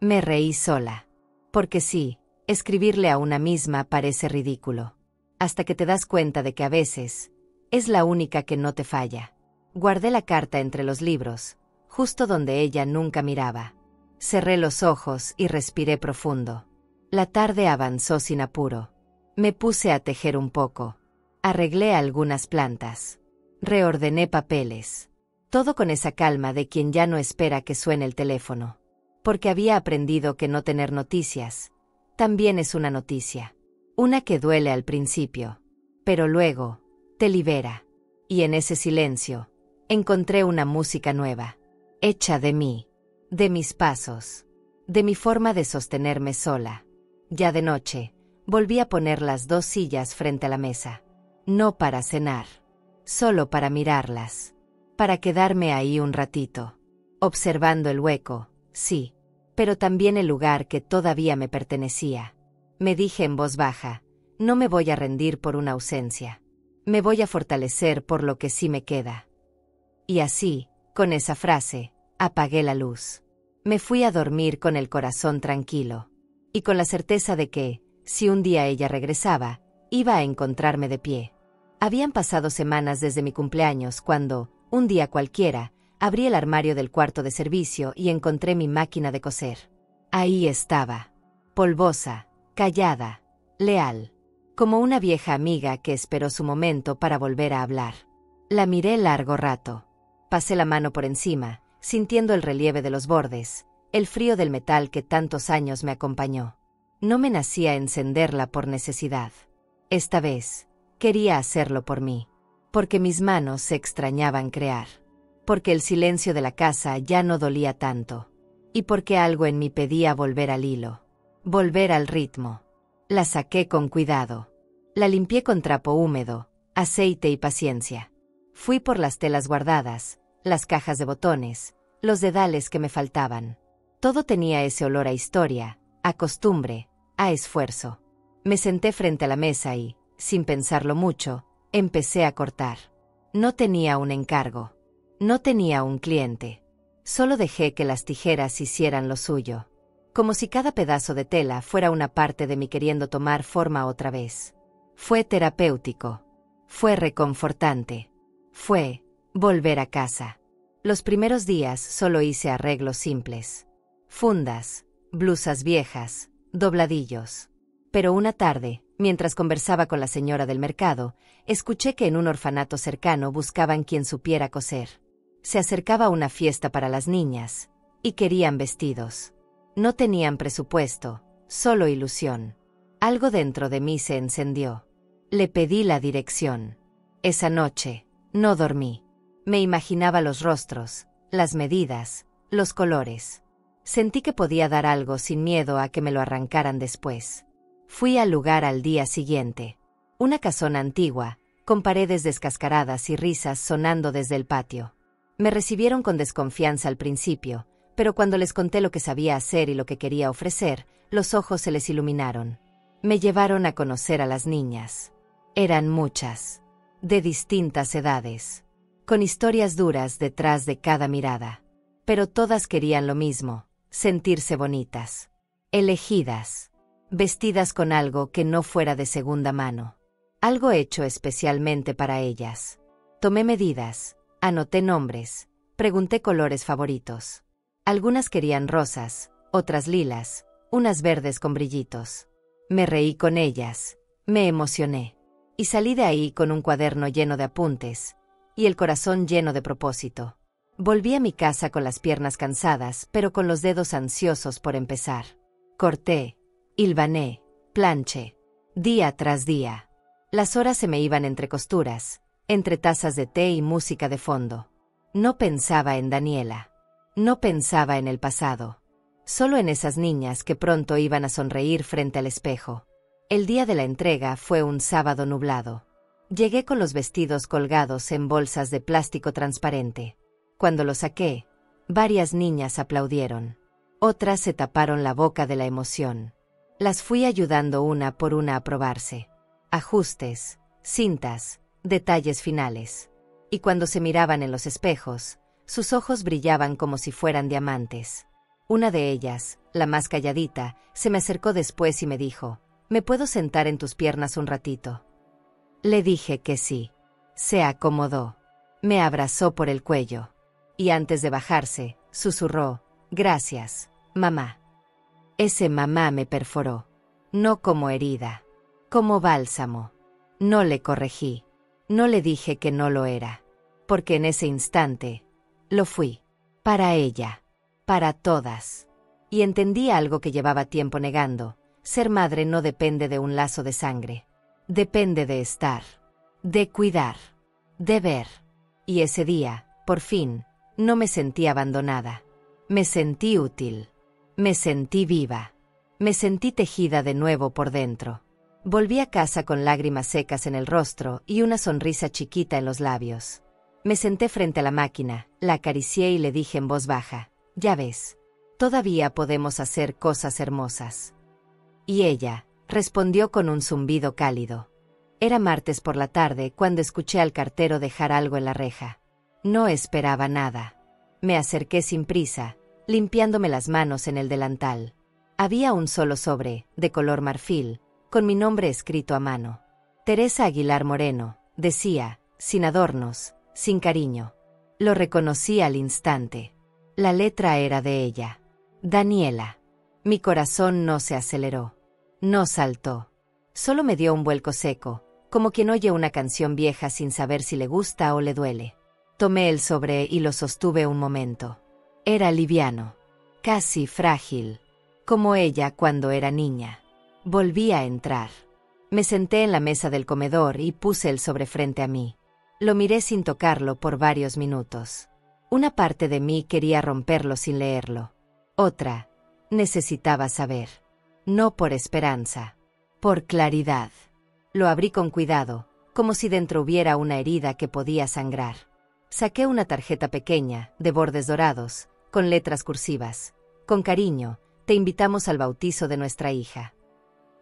Me reí sola. Porque sí, escribirle a una misma parece ridículo. Hasta que te das cuenta de que a veces, es la única que no te falla. Guardé la carta entre los libros, justo donde ella nunca miraba. Cerré los ojos y respiré profundo. La tarde avanzó sin apuro. Me puse a tejer un poco. Arreglé algunas plantas. Reordené papeles. Todo con esa calma de quien ya no espera que suene el teléfono. Porque había aprendido que no tener noticias también es una noticia. Una que duele al principio, pero luego te libera. Y en ese silencio, encontré una música nueva, hecha de mí, de mis pasos, de mi forma de sostenerme sola. Ya de noche, volví a poner las 2 sillas frente a la mesa. No para cenar, solo para mirarlas. Para quedarme ahí un ratito, observando el hueco, sí, pero también el lugar que todavía me pertenecía. Me dije en voz baja: no me voy a rendir por una ausencia. Me voy a fortalecer por lo que sí me queda. Y así, con esa frase, apagué la luz. Me fui a dormir con el corazón tranquilo. Y con la certeza de que, si un día ella regresaba, iba a encontrarme de pie. Habían pasado semanas desde mi cumpleaños cuando, un día cualquiera, abrí el armario del cuarto de servicio y encontré mi máquina de coser. Ahí estaba, polvosa, callada, leal, como una vieja amiga que esperó su momento para volver a hablar. La miré largo rato. Pasé la mano por encima, sintiendo el relieve de los bordes, el frío del metal que tantos años me acompañó. No me nacía encenderla por necesidad. Esta vez, quería hacerlo por mí. Porque mis manos se extrañaban crear. Porque el silencio de la casa ya no dolía tanto. Y porque algo en mí pedía volver al hilo. Volver al ritmo. La saqué con cuidado. La limpié con trapo húmedo, aceite y paciencia. Fui por las telas guardadas, las cajas de botones, los dedales que me faltaban. Todo tenía ese olor a historia, a costumbre, a esfuerzo. Me senté frente a la mesa y, sin pensarlo mucho, empecé a cortar. No tenía un encargo. No tenía un cliente. Solo dejé que las tijeras hicieran lo suyo. Como si cada pedazo de tela fuera una parte de mí queriendo tomar forma otra vez. Fue terapéutico. Fue reconfortante. Fue volver a casa. Los primeros días solo hice arreglos simples. Fundas, blusas viejas, dobladillos. Pero una tarde, mientras conversaba con la señora del mercado, escuché que en un orfanato cercano buscaban quien supiera coser. Se acercaba una fiesta para las niñas, y querían vestidos. No tenían presupuesto, solo ilusión. Algo dentro de mí se encendió. Le pedí la dirección. Esa noche, no dormí. Me imaginaba los rostros, las medidas, los colores. Sentí que podía dar algo sin miedo a que me lo arrancaran después. Fui al lugar al día siguiente. Una casona antigua, con paredes descascaradas y risas sonando desde el patio. Me recibieron con desconfianza al principio, pero cuando les conté lo que sabía hacer y lo que quería ofrecer, los ojos se les iluminaron. Me llevaron a conocer a las niñas. Eran muchas, de distintas edades, con historias duras detrás de cada mirada. Pero todas querían lo mismo, sentirse bonitas, elegidas, vestidas con algo que no fuera de segunda mano, algo hecho especialmente para ellas. Tomé medidas, anoté nombres, pregunté colores favoritos. Algunas querían rosas, otras lilas, unas verdes con brillitos. Me reí con ellas, me emocioné, y salí de ahí con un cuaderno lleno de apuntes, y el corazón lleno de propósito. Volví a mi casa con las piernas cansadas, pero con los dedos ansiosos por empezar. Corté, hilvané, planché, día tras día. Las horas se me iban entre costuras, entre tazas de té y música de fondo. No pensaba en Daniela. No pensaba en el pasado. Solo en esas niñas que pronto iban a sonreír frente al espejo. El día de la entrega fue un sábado nublado. Llegué con los vestidos colgados en bolsas de plástico transparente. Cuando los saqué, varias niñas aplaudieron. Otras se taparon la boca de la emoción. Las fui ayudando una por una a probarse. Ajustes, cintas, detalles finales. Y cuando se miraban en los espejos, sus ojos brillaban como si fueran diamantes. Una de ellas, la más calladita, se me acercó después y me dijo: ¿me puedo sentar en tus piernas un ratito? Le dije que sí. Se acomodó. Me abrazó por el cuello. Y antes de bajarse, susurró: gracias, mamá. Ese mamá me perforó. No como herida. Como bálsamo. No le corregí. No le dije que no lo era. Porque en ese instante, lo fui. Para ella. Para todas. Y entendí algo que llevaba tiempo negando. Ser madre no depende de un lazo de sangre. Depende de estar. De cuidar. De ver. Y ese día, por fin, no me sentí abandonada. Me sentí útil. Me sentí viva. Me sentí tejida de nuevo por dentro. Volví a casa con lágrimas secas en el rostro y una sonrisa chiquita en los labios. Me senté frente a la máquina, la acaricié y le dije en voz baja: ya ves, todavía podemos hacer cosas hermosas. Y ella respondió con un zumbido cálido. Era martes por la tarde cuando escuché al cartero dejar algo en la reja. No esperaba nada. Me acerqué sin prisa, limpiándome las manos en el delantal. Había un solo sobre, de color marfil, con mi nombre escrito a mano. Teresa Aguilar Moreno, decía, sin adornos, sin cariño. Lo reconocí al instante. La letra era de ella. Daniela. Mi corazón no se aceleró. No saltó. Solo me dio un vuelco seco, como quien oye una canción vieja sin saber si le gusta o le duele. Tomé el sobre y lo sostuve un momento. Era liviano, casi frágil, como ella cuando era niña. Volví a entrar. Me senté en la mesa del comedor y puse el sobre frente a mí. Lo miré sin tocarlo por varios minutos. Una parte de mí quería romperlo sin leerlo. Otra, necesitaba saber. No por esperanza, por claridad. Lo abrí con cuidado, como si dentro hubiera una herida que podía sangrar. Saqué una tarjeta pequeña, de bordes dorados, con letras cursivas. Con cariño, te invitamos al bautizo de nuestra hija.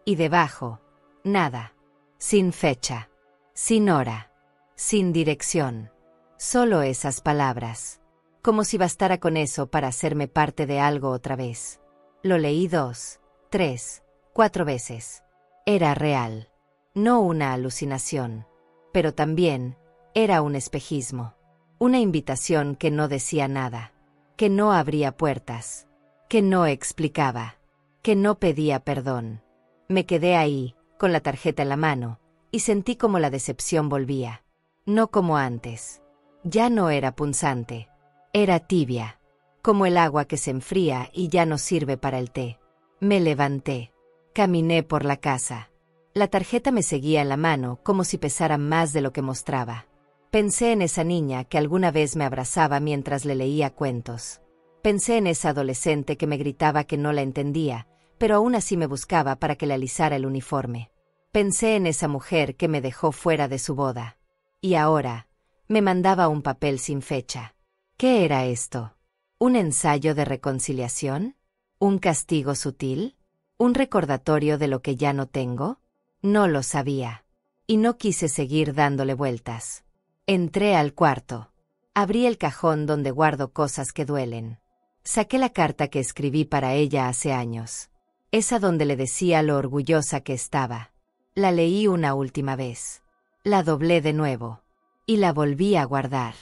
Y debajo, nada. Sin fecha. Sin hora. Sin dirección. Solo esas palabras. Como si bastara con eso para hacerme parte de algo otra vez. Lo leí 2, 3, 4 veces. Era real. No una alucinación. Pero también, era un espejismo. Una invitación que no decía nada. Que no abría puertas. Que no explicaba. Que no pedía perdón. Me quedé ahí, con la tarjeta en la mano, y sentí como la decepción volvía. No como antes. Ya no era punzante. Era tibia. Como el agua que se enfría y ya no sirve para el té. Me levanté. Caminé por la casa. La tarjeta me seguía en la mano como si pesara más de lo que mostraba. Pensé en esa niña que alguna vez me abrazaba mientras le leía cuentos. Pensé en esa adolescente que me gritaba que no la entendía, pero aún así me buscaba para que le alisara el uniforme. Pensé en esa mujer que me dejó fuera de su boda. Y ahora, me mandaba un papel sin fecha. ¿Qué era esto? ¿Un ensayo de reconciliación? ¿Un castigo sutil? ¿Un recordatorio de lo que ya no tengo? No lo sabía. Y no quise seguir dándole vueltas. Entré al cuarto. Abrí el cajón donde guardo cosas que duelen. Saqué la carta que escribí para ella hace años. Esa donde le decía lo orgullosa que estaba. La leí una última vez. La doblé de nuevo. Y la volví a guardar.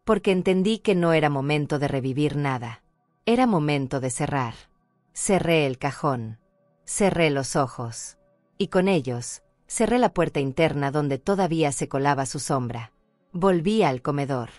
Porque entendí que no era momento de revivir nada. Era momento de cerrar. Cerré el cajón. Cerré los ojos. Y con ellos, cerré la puerta interna donde todavía se colaba su sombra. Volví al comedor.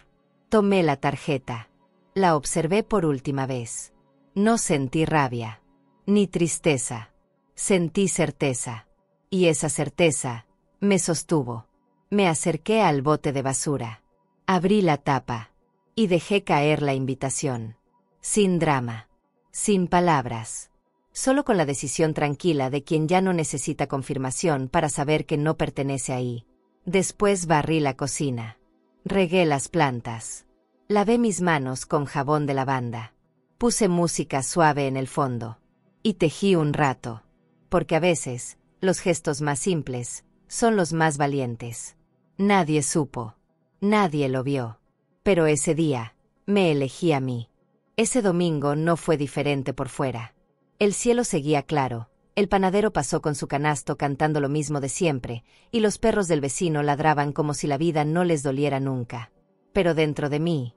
Tomé la tarjeta. La observé por última vez. No sentí rabia. Ni tristeza. Sentí certeza. Y esa certeza me sostuvo. Me acerqué al bote de basura. Abrí la tapa. Y dejé caer la invitación. Sin drama. Sin palabras. Solo con la decisión tranquila de quien ya no necesita confirmación para saber que no pertenece ahí. Después barrí la cocina. Regué las plantas. Lavé mis manos con jabón de lavanda. Puse música suave en el fondo. Y tejí un rato. Porque a veces, los gestos más simples son los más valientes. Nadie supo. Nadie lo vio. Pero ese día, me elegí a mí. Ese domingo no fue diferente por fuera. El cielo seguía claro, el panadero pasó con su canasto cantando lo mismo de siempre, y los perros del vecino ladraban como si la vida no les doliera nunca. Pero dentro de mí,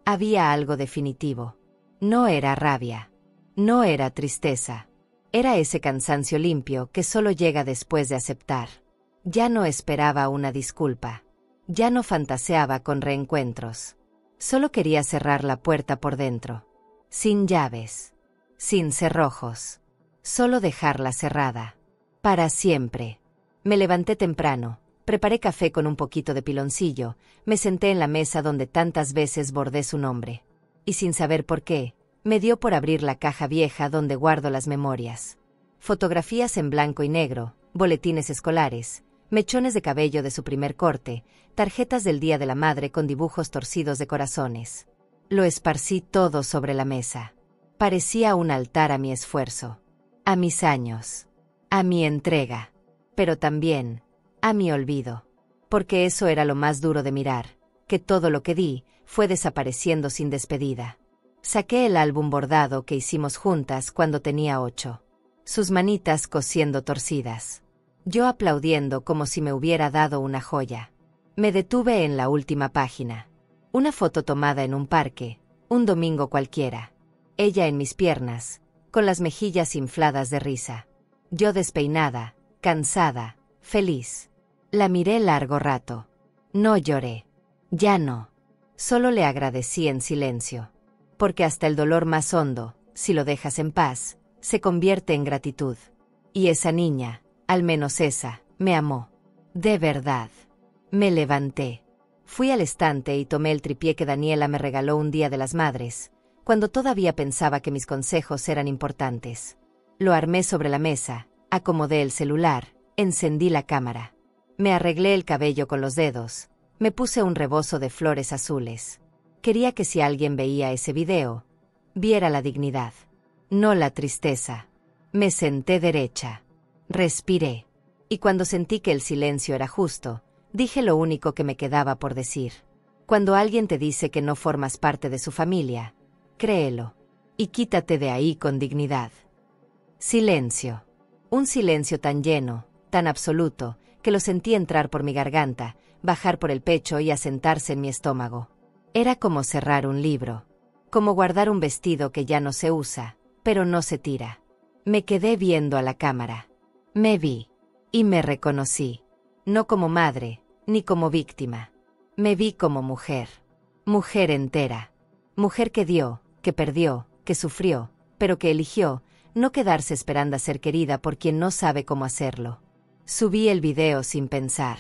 había algo definitivo. No era rabia. No era tristeza. Era ese cansancio limpio que solo llega después de aceptar. Ya no esperaba una disculpa. Ya no fantaseaba con reencuentros. Solo quería cerrar la puerta por dentro. Sin llaves. Sin cerrojos. Solo dejarla cerrada. Para siempre. Me levanté temprano, preparé café con un poquito de piloncillo, me senté en la mesa donde tantas veces bordé su nombre. Y sin saber por qué, me dio por abrir la caja vieja donde guardo las memorias. Fotografías en blanco y negro, boletines escolares, mechones de cabello de su primer corte, tarjetas del Día de la Madre con dibujos torcidos de corazones. Lo esparcí todo sobre la mesa. Parecía un altar a mi esfuerzo, a mis años, a mi entrega, pero también a mi olvido, porque eso era lo más duro de mirar, que todo lo que di fue desapareciendo sin despedida. Saqué el álbum bordado que hicimos juntas cuando tenía 8. Sus manitas cosiendo torcidas. Yo aplaudiendo como si me hubiera dado una joya. Me detuve en la última página. Una foto tomada en un parque, un domingo cualquiera. Ella en mis piernas, con las mejillas infladas de risa. Yo despeinada, cansada, feliz. La miré largo rato. No lloré. Ya no. Solo le agradecí en silencio. Porque hasta el dolor más hondo, si lo dejas en paz, se convierte en gratitud. Y esa niña, al menos esa, me amó. De verdad. Me levanté. Fui al estante y tomé el tripié que Daniela me regaló un día de las madres, cuando todavía pensaba que mis consejos eran importantes. Lo armé sobre la mesa, acomodé el celular, encendí la cámara. Me arreglé el cabello con los dedos, me puse un rebozo de flores azules. Quería que si alguien veía ese video, viera la dignidad, no la tristeza. Me senté derecha. Respiré. Y cuando sentí que el silencio era justo, dije lo único que me quedaba por decir. Cuando alguien te dice que no formas parte de su familia, créelo. Y quítate de ahí con dignidad. Silencio. Un silencio tan lleno, tan absoluto, que lo sentí entrar por mi garganta, bajar por el pecho y asentarse en mi estómago. Era como cerrar un libro. Como guardar un vestido que ya no se usa, pero no se tira. Me quedé viendo a la cámara. Me vi. Y me reconocí. No como madre, ni como víctima. Me vi como mujer. Mujer entera. Mujer que dio, que perdió, que sufrió, pero que eligió no quedarse esperando a ser querida por quien no sabe cómo hacerlo. Subí el video sin pensar.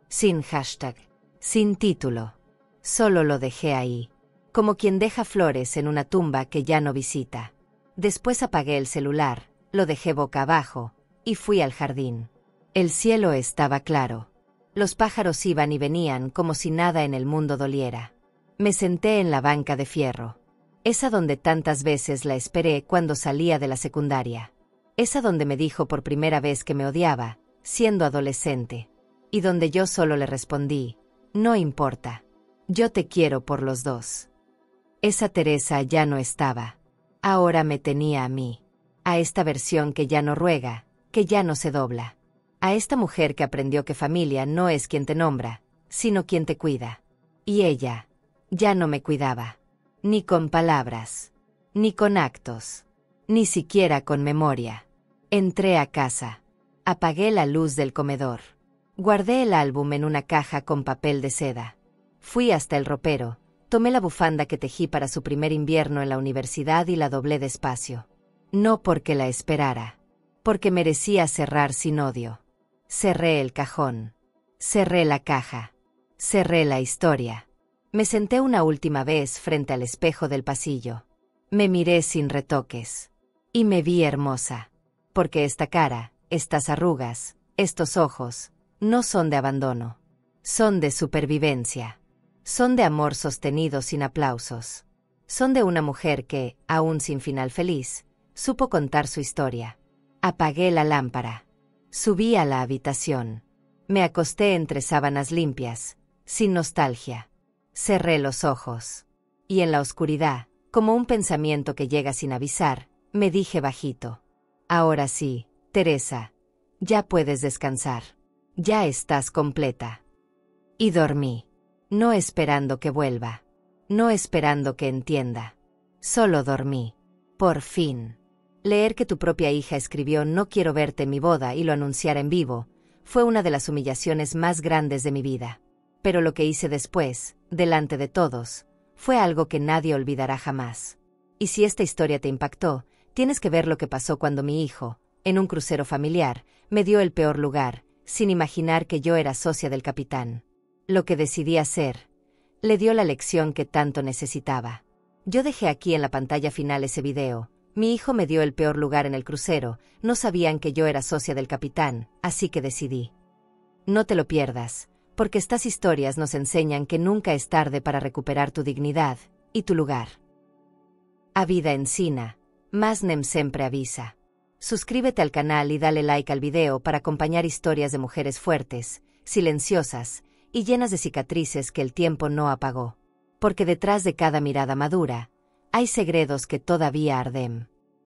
Sin hashtag. Sin título. Solo lo dejé ahí. Como quien deja flores en una tumba que ya no visita. Después apagué el celular, lo dejé boca abajo, y fui al jardín. El cielo estaba claro. Los pájaros iban y venían como si nada en el mundo doliera. Me senté en la banca de fierro. Esa donde tantas veces la esperé cuando salía de la secundaria. Esa donde me dijo por primera vez que me odiaba, siendo adolescente. Y donde yo solo le respondí, no importa. Yo te quiero por los dos. Esa Teresa ya no estaba. Ahora me tenía a mí. A esta versión que ya no ruega, que ya no se dobla. A esta mujer que aprendió que familia no es quien te nombra, sino quien te cuida. Y ella ya no me cuidaba. Ni con palabras, ni con actos, ni siquiera con memoria. Entré a casa. Apagué la luz del comedor. Guardé el álbum en una caja con papel de seda. Fui hasta el ropero, tomé la bufanda que tejí para su primer invierno en la universidad y la doblé despacio. No porque la esperara, porque merecía cerrar sin odio. Cerré el cajón. Cerré la caja. Cerré la historia. Me senté una última vez frente al espejo del pasillo. Me miré sin retoques. Y me vi hermosa. Porque esta cara, estas arrugas, estos ojos, no son de abandono. Son de supervivencia. Son de amor sostenido sin aplausos. Son de una mujer que, aún sin final feliz, supo contar su historia. Apagué la lámpara. Subí a la habitación. Me acosté entre sábanas limpias, sin nostalgia. Cerré los ojos. Y en la oscuridad, como un pensamiento que llega sin avisar, me dije bajito. Ahora sí, Teresa. Ya puedes descansar. Ya estás completa. Y dormí. No esperando que vuelva. No esperando que entienda. Solo dormí. Por fin. Leer que tu propia hija escribió "No quiero verte en mi boda" y lo anunciara en vivo, fue una de las humillaciones más grandes de mi vida. Pero lo que hice después, delante de todos, fue algo que nadie olvidará jamás. Y si esta historia te impactó, tienes que ver lo que pasó cuando mi hijo, en un crucero familiar, me dio el peor lugar, sin imaginar que yo era socia del capitán. Lo que decidí hacer, le dio la lección que tanto necesitaba. Yo dejé aquí en la pantalla final ese video. Mi hijo me dio el peor lugar en el crucero, no sabían que yo era socia del capitán, así que decidí. No te lo pierdas, porque estas historias nos enseñan que nunca es tarde para recuperar tu dignidad y tu lugar. A vida ensina, mas nem sempre avisa. Suscríbete al canal y dale like al video para acompañar historias de mujeres fuertes, silenciosas y llenas de cicatrices que el tiempo no apagó. Porque detrás de cada mirada madura, hay segredos que todavía arden.